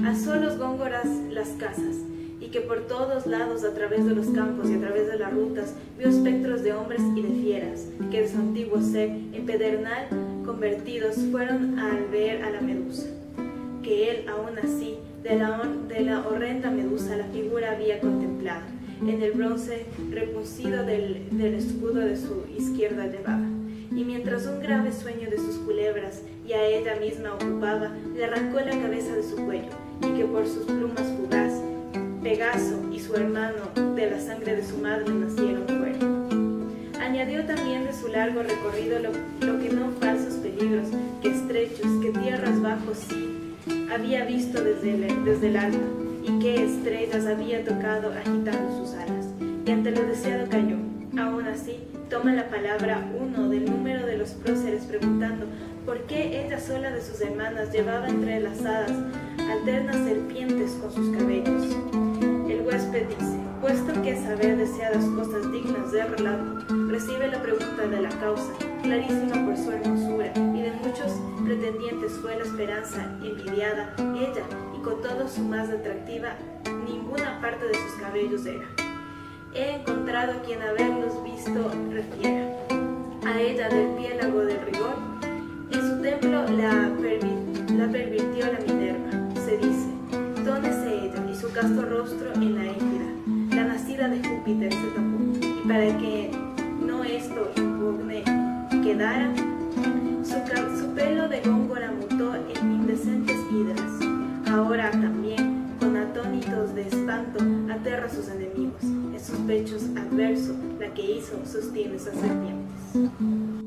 Alzó los góngoras las casas, y que por todos lados, a través de los campos y a través de las rutas, vio espectros de hombres y de fieras, que de su antiguo ser, en pedernal convertidos, fueron al ver a la medusa, que él, aún así, de la horrenda medusa la figura había contemplado, en el bronce repuncido del escudo de su izquierda llevaba. Y mientras un grave sueño de sus culebras y a ella misma ocupaba, le arrancó la cabeza de su cuello, y que por sus plumas fugaz, Pegaso y su hermano de la sangre de su madre nacieron fuera. Añadió también de su largo recorrido lo que no falsos peligros, que estrechos, que tierras bajos sí, había visto desde el alma, y qué estrellas había tocado agitando sus alas, y ante lo deseado cayó. Aún así, toma la palabra uno del número de los próceres preguntando por qué ella sola de sus hermanas llevaba entrelazadas alternas serpientes con sus cabellos. El huésped dice, puesto que saber deseadas cosas dignas de relato, recibe la pregunta de la causa, clarísima por su hermosura, y de muchos pretendientes fue la esperanza envidiada, ella, y con todo su más atractiva, ninguna parte de sus cabellos era. He encontrado quien haberlos visto refiera, a ella del piélago del rigor, en su templo la pervirtió la Minerva, se dice, tónese ella, y su casto rostro en la égida, la nacida de Júpiter se tapó, y para que no esto impugne quedara, su pelo de góngora mutó en indecentes hidras, ahora también, con atónitos de espanto, aterra a sus enemigos, en sus pechos adverso, la que hizo sostiene esas serpientes.